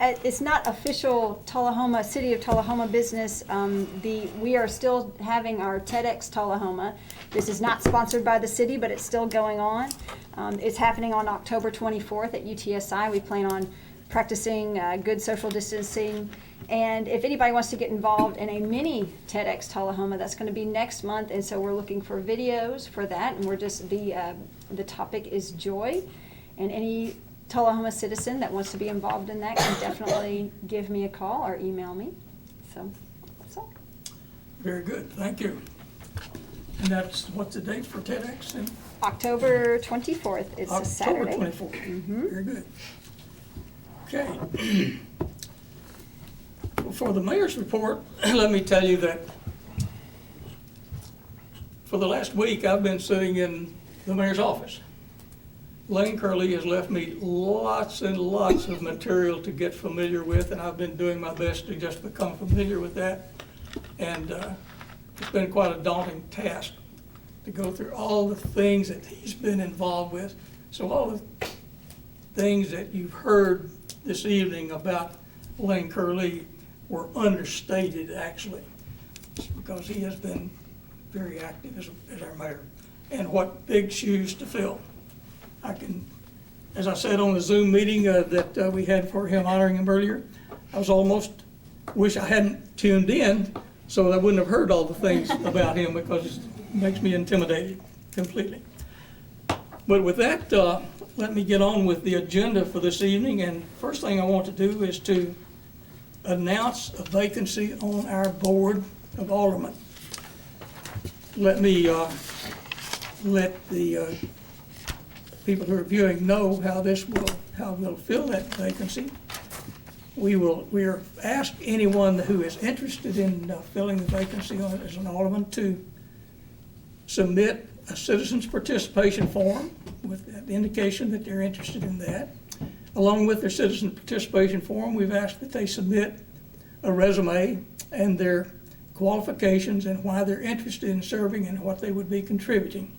it's not official Tullahoma, City of Tullahoma business. We are still having our TEDx Tullahoma. This is not sponsored by the city, but it's still going on. It's happening on October 24th at UTSI. We plan on practicing good social distancing. And if anybody wants to get involved in a mini TEDx Tullahoma, that's going to be next month. And so we're looking for videos for that. And the topic is joy. And any Tullahoma citizen that wants to be involved in that can definitely give me a call or email me. So that's all. Very good. Thank you. And what's the date for TEDx? October 24th. It's a Saturday. October 24th. Mm-hmm. Very good. Okay. For the mayor's report, let me tell you that for the last week, I've been sitting in the mayor's office. Lane Curley has left me lots and lots of material to get familiar with, and I've been doing my best to just become familiar with that. And it's been quite a daunting task to go through all the things that he's been involved with. So all the things that you've heard this evening about Lane Curley were understated, actually, because he has been very active as our mayor. And what big shoes to fill. I can, as I said on the Zoom meeting that we had for him, honoring him earlier, I was almost, wish I hadn't tuned in so that I wouldn't have heard all the things about him, because it makes me intimidated completely. But with that, let me get on with the agenda for this evening. And first thing I want to do is to announce a vacancy on our Board of Aldermen. Let me let the people who are viewing know how we'll fill that vacancy. We are asked anyone who is interested in filling the vacancy as an alderman to submit a citizens participation form with the indication that they're interested in that. Along with their citizen participation form, we've asked that they submit a resume and their qualifications and why they're interested in serving and what they would be contributing.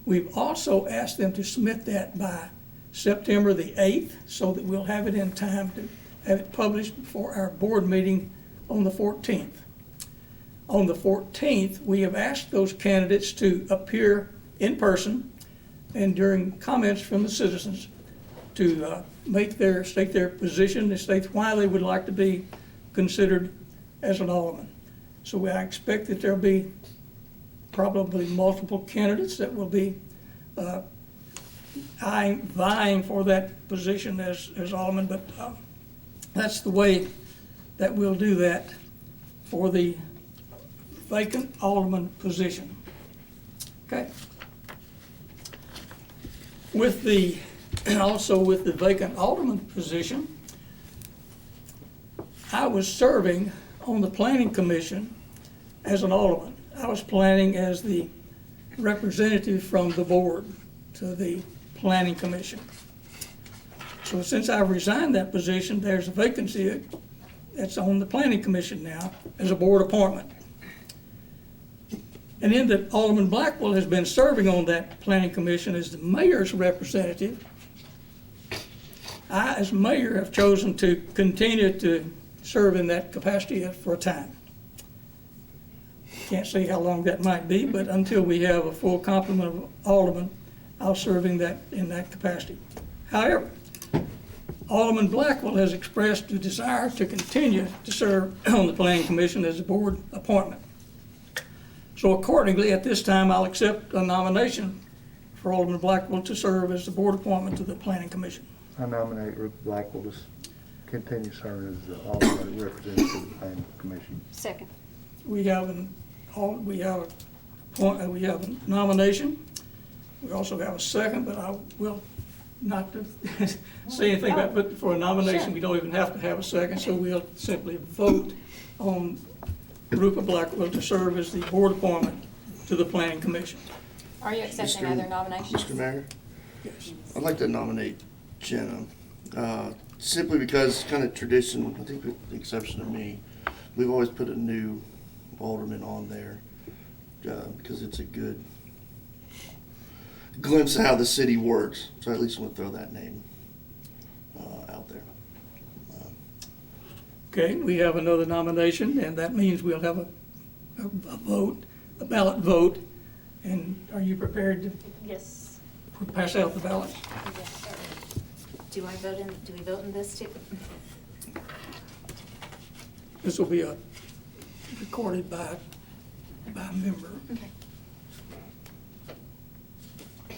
We've also asked them to submit that by September the 8th so that we'll have it in time to have it published before our board meeting on the 14th. On the 14th, we have asked those candidates to appear in person and during comments from the citizens to state their position and state why they would like to be considered as an alderman. So I expect that there'll be probably multiple candidates that will be vying for that position as alderman, but that's the way that we'll do that for the vacant alderman position. Okay. Also with the vacant alderman position, I was serving on the planning commission as an alderman. I was planning as the representative from the board to the planning commission. So since I've resigned that position, there's a vacancy that's on the planning commission now as a board appointment. And in that Alderman Blackwell has been serving on that planning commission as the mayor's representative, I, as mayor, have chosen to continue to serve in that capacity for a time. Can't say how long that might be, but until we have a full complement of aldermen, I'll serve in that capacity. However, Alderman Blackwell has expressed a desire to continue to serve on the planning commission as a board appointment. So accordingly, at this time, I'll accept a nomination for Alderman Blackwell to serve as the board appointment to the planning commission. I nominate Rick Blackwell to continue serving as the alderman representative of the planning commission. Second. We have a nomination. We also have a second, but I will not to say anything about it. But for a nomination, we don't even have to have a second, so we'll simply vote on Rupert Blackwell to serve as the board appointment to the planning commission. Are you accepting other nominations? Mr. Mayor? Yes. I'd like to nominate Jenna, simply because kind of tradition, I think with the exception of me, we've always put a new alderman on there because it's a good glimpse of how the city works. So I at least want to throw that name out there. Okay, we have another nomination, and that means we'll have a vote, a ballot vote. And are you prepared to Yes. pass out the ballot? Yes, sir. Do we vote in this too? This will be recorded by a member. Okay.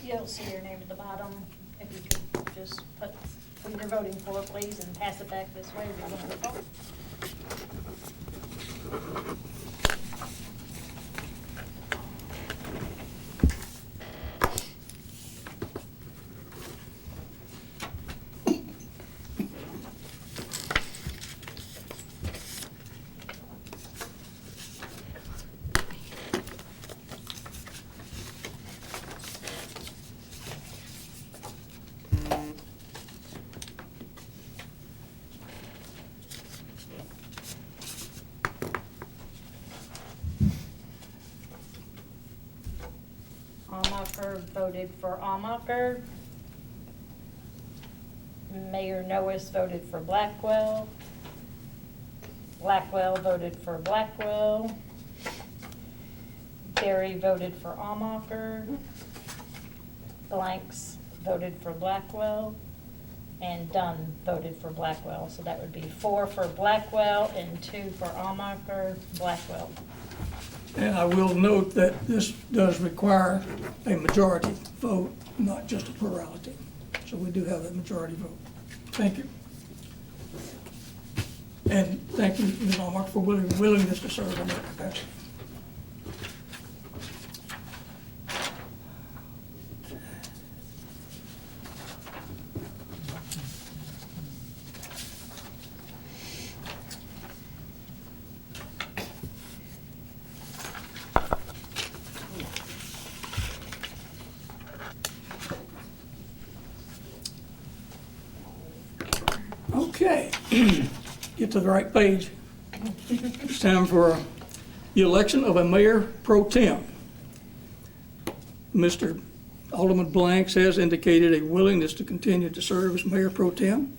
You'll see your name at the bottom. If you could just put who you're voting for, please, and pass it back this way. We're going to vote. Amacher voted for Amacher. Mayor Noes voted for Blackwell. Blackwell voted for Blackwell. Berry voted for Amacher. Blanks voted for Blackwell. And Dunn voted for Blackwell. So that would be 4 for Blackwell and 2 for Amacher, Blackwell. And I will note that this does require a majority vote, not just a plurality. So we do have a majority vote. Thank you. And thank you, Ms. Allmark, for willingness to serve in that capacity. Okay, get to the right page. It's time for the election of a mayor pro tem. Mr. Alderman Blanks has indicated a willingness to continue to serve as mayor pro tem.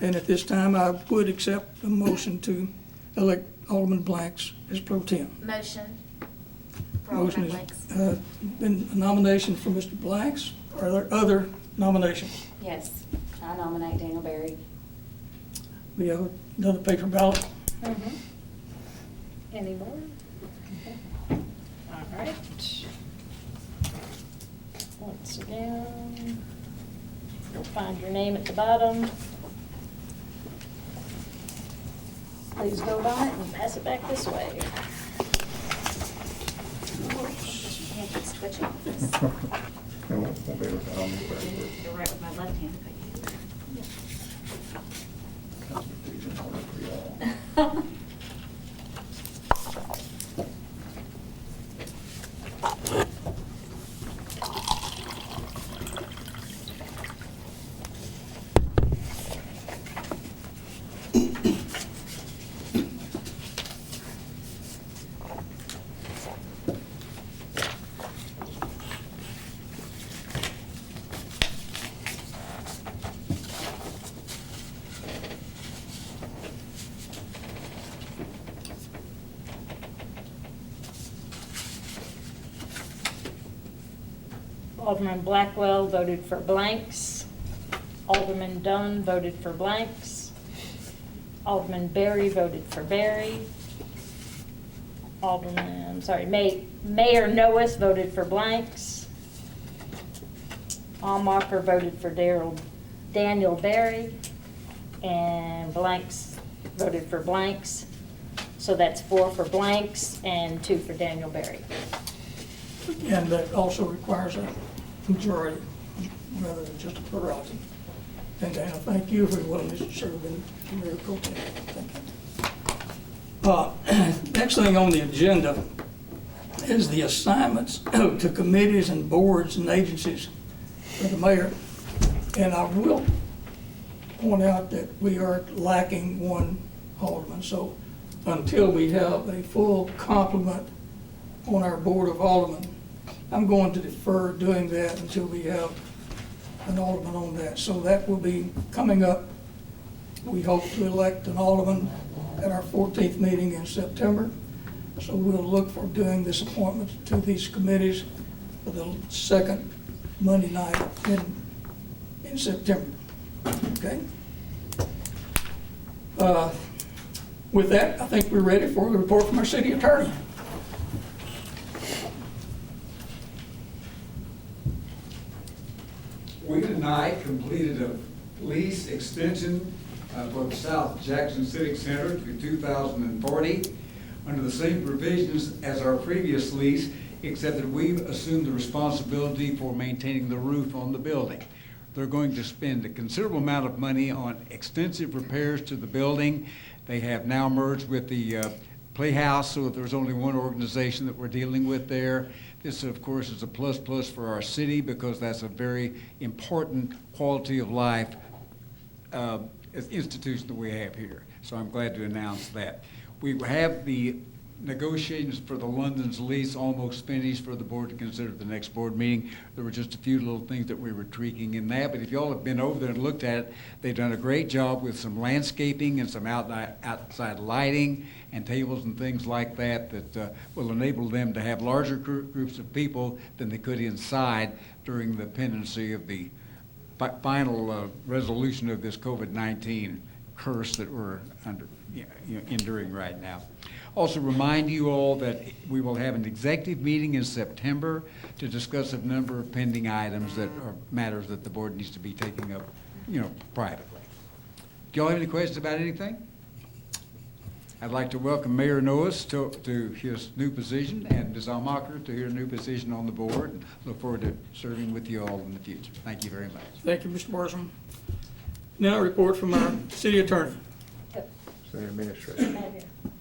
And at this time, I would accept a motion to elect Alderman Blanks as pro tem. Motion. for Motion Alderman has Blanks. been a nomination for Mr. Blanks. Are there other nominations? Yes, I nominate Daniel Berry. We have another paper ballot. Any more? All right. Once again, you'll find your name at the bottom. Please vote on it and pass it back this way. Your hand keeps twitching. You're right with my left hand. Alderman Blackwell voted for Blanks. Alderman Dunn voted for Blanks. Alderman Berry voted for Berry. Mayor Noes voted for Blanks. Allmarker voted for Daniel Berry. And Blanks voted for Blanks. So that's 4 for Blanks and 2 for Daniel Berry. And that also requires a majority rather than just a plurality. And Dana, thank you for your willingness to serve in mayor pro tem. Thank you. Next thing on the agenda is the assignments to committees and boards and agencies for the mayor. And I will point out that we are lacking one alderman. So until we have a full complement on our board of aldermen, I'm going to defer doing that until we have an alderman on that. So that will be coming up. We hope to elect an alderman at our 14th meeting in September. So we'll look for doing this appointment to these committees for the second Monday night in September. Okay? With that, I think we're ready for the report from our city attorney. We tonight completed a lease extension for the South Jackson Civic Center to 2040 under the same provisions as our previous lease, except that we've assumed the responsibility for maintaining the roof on the building. They're going to spend a considerable amount of money on extensive repairs to the building. They have now merged with the Playhouse, so there's only one organization that we're dealing with there. This, of course, is a plus for our city because that's a very important quality of life institution that we have here. So I'm glad to announce that. We have the negotiations for the London's lease almost finished for the board to consider at the next board meeting. There were just a few little things that we were tweaking in that, but if y'all have been over there and looked at it, they've done a great job with some landscaping and some outside lighting and tables and things like that that will enable them to have larger groups of people than they could inside during the pendency of the final resolution of this COVID-19 curse that we're enduring right now. Also remind you all that we will have an executive meeting in September to discuss a number of pending items that are matters that the board needs to be taking up, privately. Do y'all have any questions about anything? I'd like to welcome Mayor Noes to his new position and Ms. Almacher to her new position on the board, and look forward to serving with you all in the future. Thank you very much. Thank you, Mr. Barsham. Now a report from our city attorney. City administrator.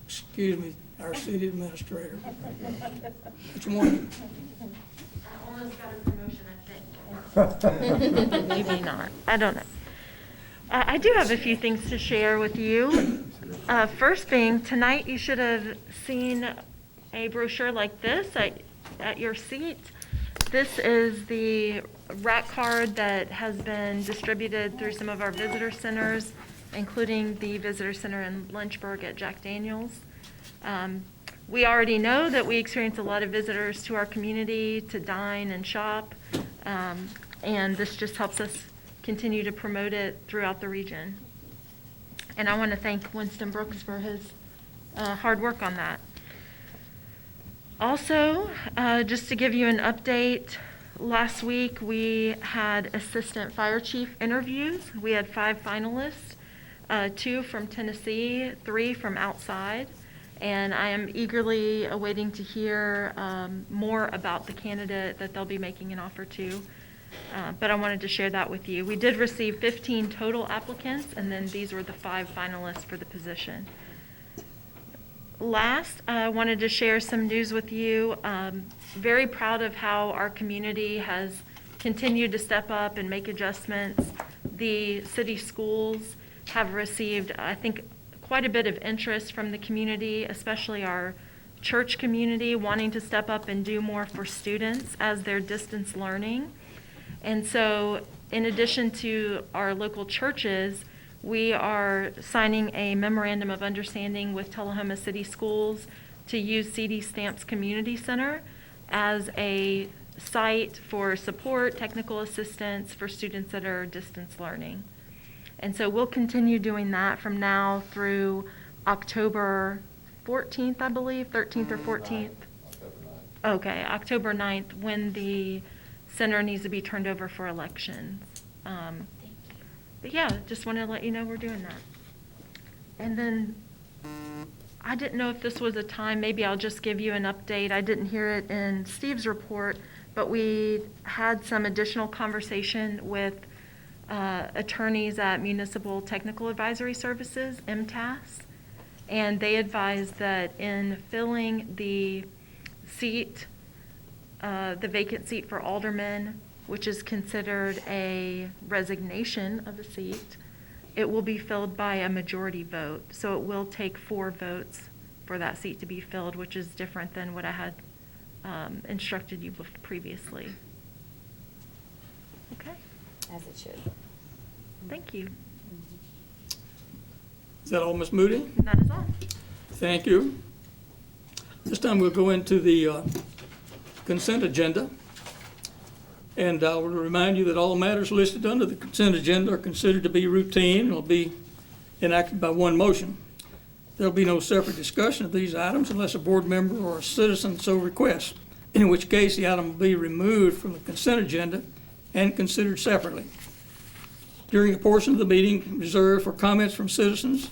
Excuse me, our city administrator. Which one? I almost got a promotion, I think. Maybe not. I don't know. I do have a few things to share with you. First being, tonight you should have seen a brochure like this at your seat. This is the rack card that has been distributed through some of our visitor centers, including the visitor center in Lynchburg at Jack Daniels. We already know that we experience a lot of visitors to our community to dine and shop, and this just helps us continue to promote it throughout the region. And I want to thank Winston Brooks for his hard work on that. Also, just to give you an update, last week we had assistant fire chief interviews. We had 5 finalists, 2 from Tennessee, 3 from outside. And I am eagerly awaiting to hear more about the candidate that they'll be making an offer to. But I wanted to share that with you. We did receive 15 total applicants, and then these were the 5 finalists for the position. Last, I wanted to share some news with you. Very proud of how our community has continued to step up and make adjustments. The city schools have received, I think, quite a bit of interest from the community, especially our church community, wanting to step up and do more for students as they're distance learning. And so, in addition to our local churches, we are signing a memorandum of understanding with Tullahoma City Schools to use CD Stamp's Community Center as a site for support, technical assistance for students that are distance learning. And so we'll continue doing that from now through October 14th, I believe, 13th or 14th. Okay, October 9th, when the center needs to be turned over for elections. But yeah, just wanted to let you know we're doing that. And then I didn't know if this was a time, maybe I'll just give you an update. I didn't hear it in Steve's report, but we had some additional conversation with attorneys at Municipal Technical Advisory Services, MTAS, and they advised that in filling the seat, the vacant seat for Aldermen, which is considered a resignation of a seat, it will be filled by a majority vote. So it will take 4 votes for that seat to be filled, which is different than what I had instructed you previously. Okay. As it should. Thank you. Is that all, Ms. Moody? That is all. Thank you. This time we'll go into the consent agenda. And I will remind you that all matters listed under the consent agenda are considered to be routine and will be enacted by one motion. There will be no separate discussion of these items unless a board member or a citizen so requests, in which case the item will be removed from the consent agenda and considered separately. During the portion of the meeting reserved for comments from citizens,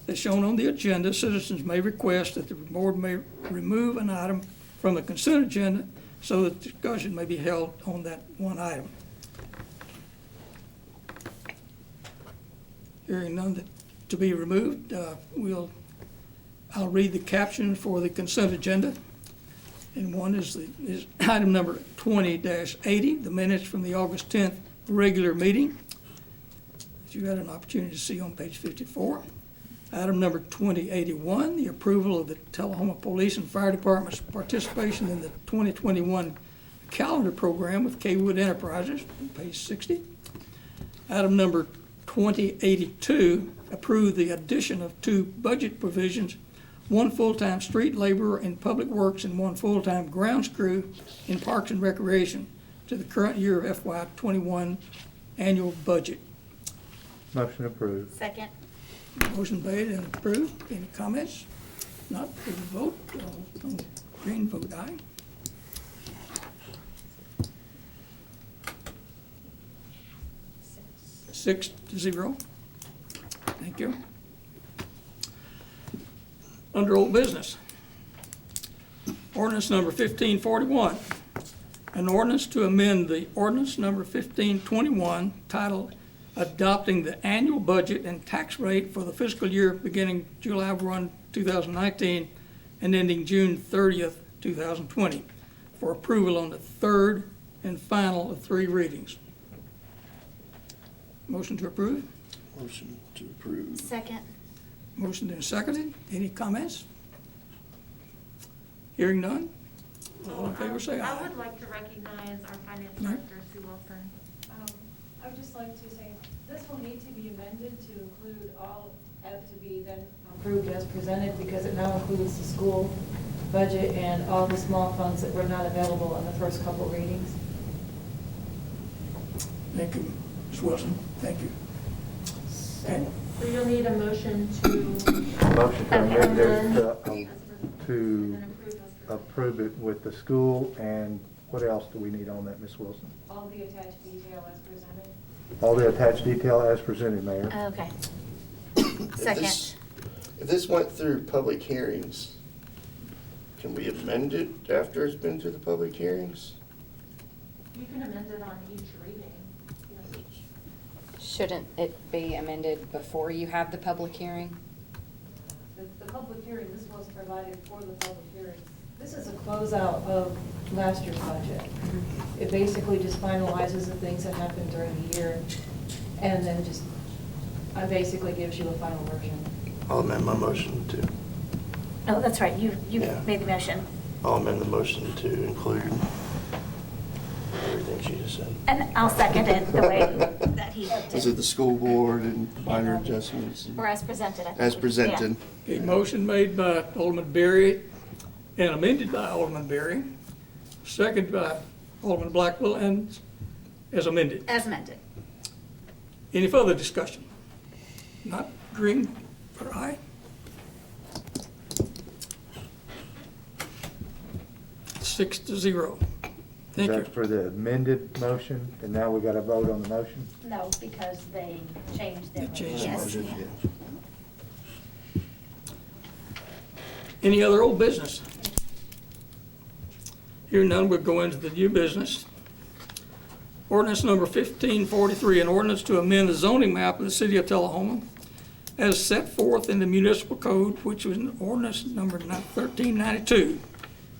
as shown on the agenda, citizens may request that the board may remove an item from the consent agenda so that discussion may be held on that one item. Hearing none to be removed, I'll read the caption for the consent agenda. And one is item number 20-80, the minutes from the August 10th regular meeting, as you had an opportunity to see on page 54. Item number 2081, the approval of the Tullahoma Police and Fire Department's participation in the 2021 calendar program with Kaywood Enterprises, page 60. Item number 2082, approve the addition of 2 budget provisions, 1 full-time street laborer in Public Works and 1 full-time grounds crew in Parks and Recreation to the current year of FY21 annual budget. Motion approved. Second. Motion made and approved. Any comments? Not, we vote. On green, vote aye. Six to 0. Thank you. Under old business, ordinance number 1541, an ordinance to amend the ordinance number 1521 titled Adopting the Annual Budget and Tax Rate for the Fiscal Year beginning July 1, 2019 and ending June 30th, 2020 for approval on the third and final of 3 readings. Motion to approve? Motion to approve. Second. Motion and seconded. Any comments? Hearing none? All in favor say I aye. would like to recognize our finance Right. director, Sue Wilson. I would just like to say, this will need to be amended to include all, to be then approved as presented, because it now includes the school budget and all the small funds that were not available in the first couple readings. Thank you, Ms. Wilson. Thank you. Okay. So you'll need a motion to. Motion to amend it And to then approve as presented. approve it with the school, and what else do we need on that, Ms. Wilson? All the attached detail as presented. All the attached detail as presented, Mayor. Okay. If Second. if this went through public hearings, can we amend it after it's been to the public hearings? You can amend it on each reading. Shouldn't it be amended before you have the public hearing? The public hearing, this was provided for the public hearing. This is a closeout of last year's budget. It basically just finalizes the things that happened during the year, and then just, basically gives you a final version. I'll amend my motion to, Oh, that's right. You Yeah. made the motion. I'll amend the motion to include everything she just said. And I'll second it the way that he Is it did. the school board and minor adjustments? Or as presented. I think. As presented. Okay, motion made by Alderman Berry and amended by Alderman Berry, seconded by Alderman Blackwell, and as amended. As amended. Any further discussion? Not green, for aye. Six to 0. Thank you. That's for the amended motion, and now we got to vote on the motion? No, because they changed their. They changed the Yes. motion, Any other old business? Hearing none, we'll go into the new business. Ordinance number 1543, an ordinance to amend the zoning map of the city of Tullahoma as set forth in the municipal code, which was ordinance number 1392,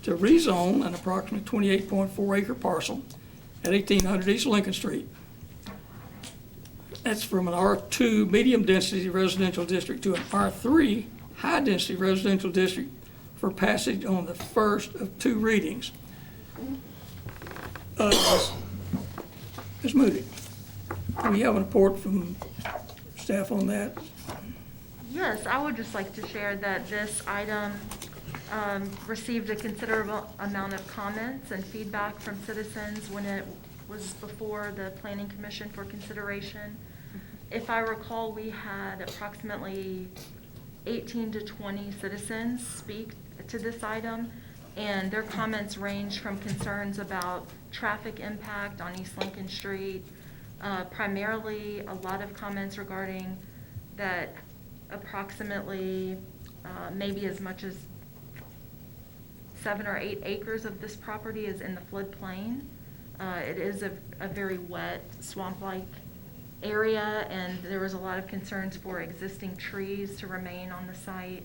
to rezone an approximately 28.4 acre parcel at 1800 East Lincoln Street. That's from an R2 medium density residential district to an R3 high density residential district for passage on the first of 2 readings. Ms. Moody, do we have a report from staff on that? Yes, I would just like to share that this item received a considerable amount of comments and feedback from citizens when it was before the Planning Commission for consideration. If I recall, we had approximately 18 to 20 citizens speak to this item, and their comments range from concerns about traffic impact on East Lincoln Street, primarily a lot of comments regarding that approximately maybe as much as 7 or 8 acres of this property is in the floodplain. It is a very wet, swamp-like area, and there was a lot of concerns for existing trees to remain on the site,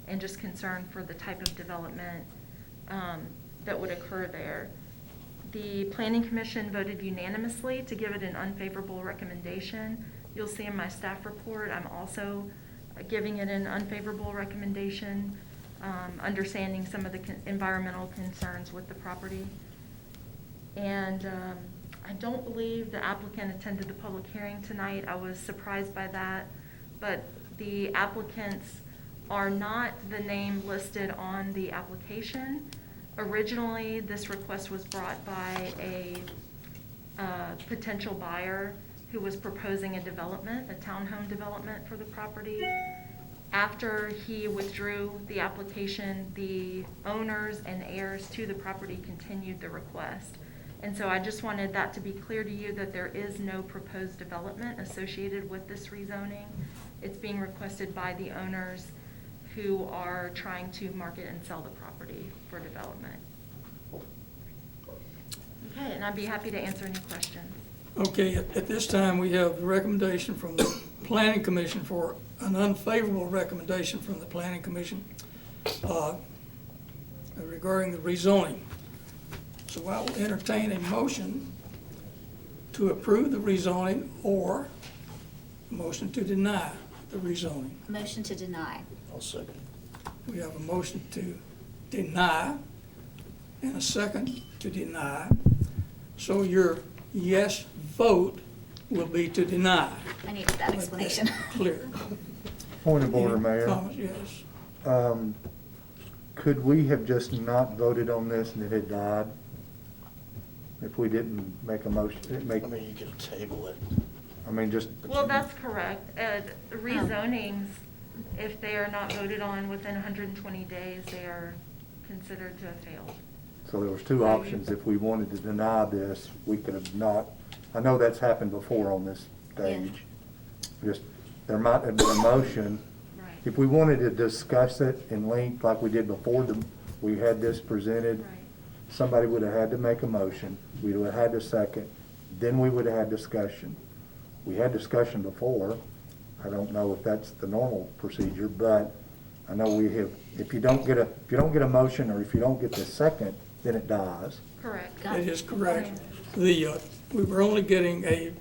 and just concern for the type of development that would occur there. The Planning Commission voted unanimously to give it an unfavorable recommendation. You'll see in my staff report, I'm also giving it an unfavorable recommendation, understanding some of the environmental concerns with the property. And I don't believe the applicant attended the public hearing tonight. I was surprised by that. But the applicants are not the name listed on the application. Originally, this request was brought by a potential buyer who was proposing a development, a townhome development for the property. After he withdrew the application, the owners and heirs to the property continued the request. And so I just wanted that to be clear to you that there is no proposed development associated with this rezoning. It's being requested by the owners who are trying to market and sell the property for development. Okay, and I'd be happy to answer any questions. Okay, at this time, we have the recommendation from the Planning Commission for an unfavorable recommendation from the Planning Commission regarding the rezoning. So I will entertain a motion to approve the rezoning or a motion to deny the rezoning. Motion to deny. I'll second. We have a motion to deny and a second to deny. So your yes vote will be to deny. I needed that explanation. Clear. Point of order, Any Mayor. comments? Yes. Could we have just not voted on this and it had died? If we didn't make a motion, I mean, you could table it. I mean, just. Well, that's correct. Rezonings, if they are not voted on within 120 days, they are considered to have failed. So there was two options. If we wanted to deny this, we could have not, I know that's happened before on this stage. Just, there might have been a motion. Right. If we wanted to discuss it in length like we did before we had this presented, Right. somebody would have had to make a motion, we would have had a second, then we would have had discussion. We had discussion before. I don't know if that's the normal procedure, but I know we have, if you don't get a motion or if you don't get the second, then it dies. Correct. That is correct. We were only getting a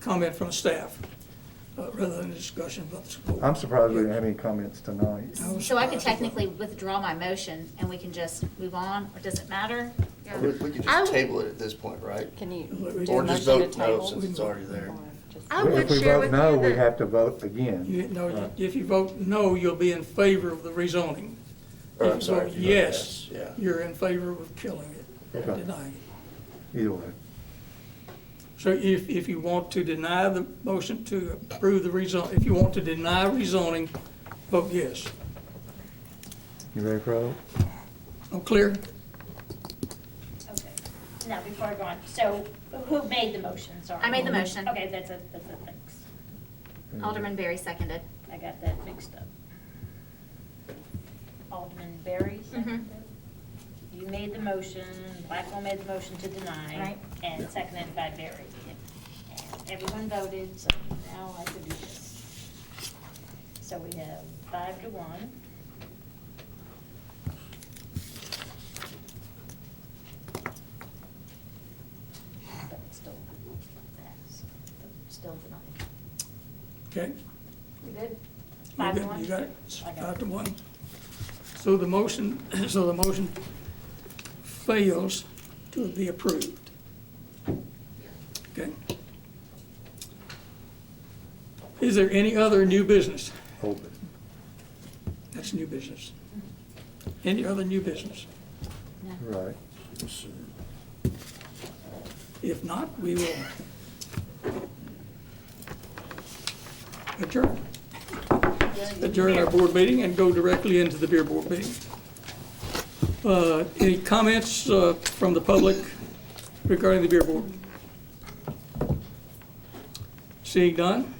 comment from staff rather than a discussion about the school. I'm surprised we didn't have any comments tonight. So I could technically withdraw my motion and we can just move on, or does it matter? Yeah. We could just table it at this point, right? Can you Or do a just motion to vote no table? since it's already there. I would If we share vote with no, you we that- have to vote again. If you vote no, you'll be in favor of the rezoning. Or, I'm If you sorry, vote if you vote yes, yes, yeah. you're in favor of killing it, Okay. denying it. Either way. So if you want to deny the motion to approve the rezon, if you want to deny rezoning, vote yes. You ready for a vote? I'm clear? Okay. Now, before I go on, so who made the motion? Sorry. I made the motion. Okay, that's a thanks. Alderman Berry seconded. I got that mixed up. Alderman Berry seconded. You made the motion, Blackwell made the motion to deny. Right. And seconded by Berry. And everyone voted, so now I can do this. So we have 5-1. But it's still passed, still denied. Okay? We good? You 5-1? You got it? It's I got it. 5-1. So the motion fails to be approved. Okay? Is there any other new business? Open. That's new business. Any other new business? Right. If not, we will adjourn our board meeting and go directly into the beer board meeting. Any comments from the public regarding the beer board? Seeing none,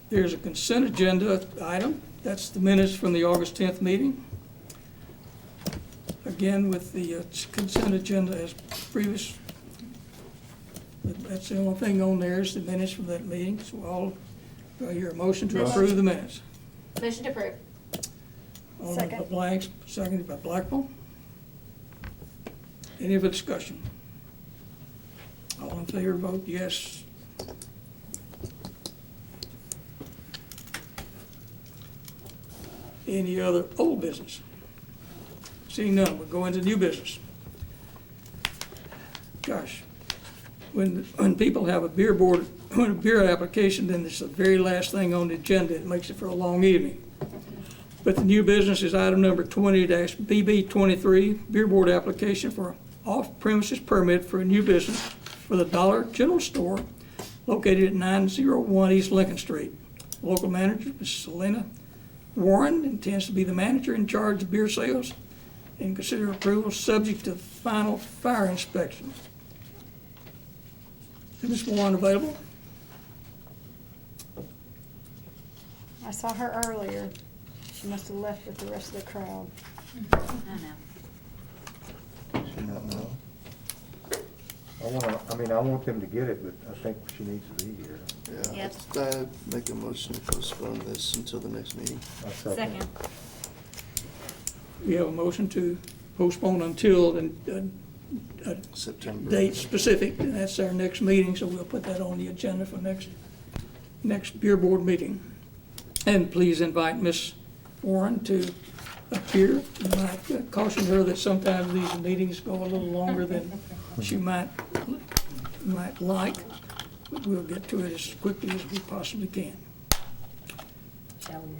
there's a consent agenda item. That's the minutes from the August 10th meeting. Again, with the consent agenda as previous. That's the only thing on there is the minutes from that meeting. So do I hear a motion to approve the minutes? Motion to approve. Alderman by Blanks, seconded by Blackwell. Any other discussion? All in favor, vote yes. Any other old business? Seeing none, we'll go into new business. Gosh, when people have a beer board, a beer application, then it's the very last thing on the agenda. It makes it for a long evening. But the new business is item number 20-BB23, beer board application for off-premises permit for a new business for the Dollar General Store located at 901 East Lincoln Street. Local manager, Ms. Selena Warren, intends to be the manager in charge of beer sales and consider approval subject to final fire inspection. Is Ms. Warren available? I saw her earlier. She must have left with the rest of the crowd. No. I want them to get it, but I think she needs to be here. Yeah, I'd make a motion to postpone this until the next meeting. Second. We have a motion to postpone until a September. date specific, and that's our next meeting, so we'll put that on the agenda for next beer board meeting. And please invite Ms. Warren to appear. You might caution her that sometimes these meetings go a little longer than she might like, but we'll get to it as quickly as we possibly can.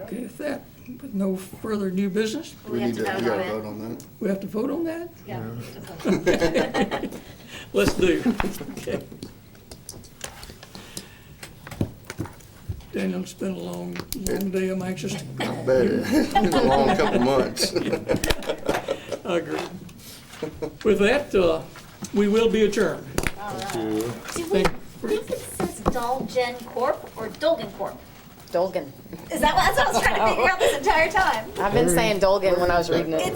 Okay, with that, with no further new business. We gotta vote on that. We have to vote on that? Yeah. Let's do. Okay. Daniel, it's been a long day. I'm anxious to go. I bet it's been a long couple months. I agree. With that, we will be adjourned. Do we think it says Dolgen Corp. or Dolgen Corp.? Dolgan. Is that what, that's what I was trying to figure out this entire time? I've been saying Dolgan when I was reading it.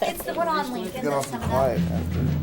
It's the one on Lincoln Get that's off the coming up. quiet after.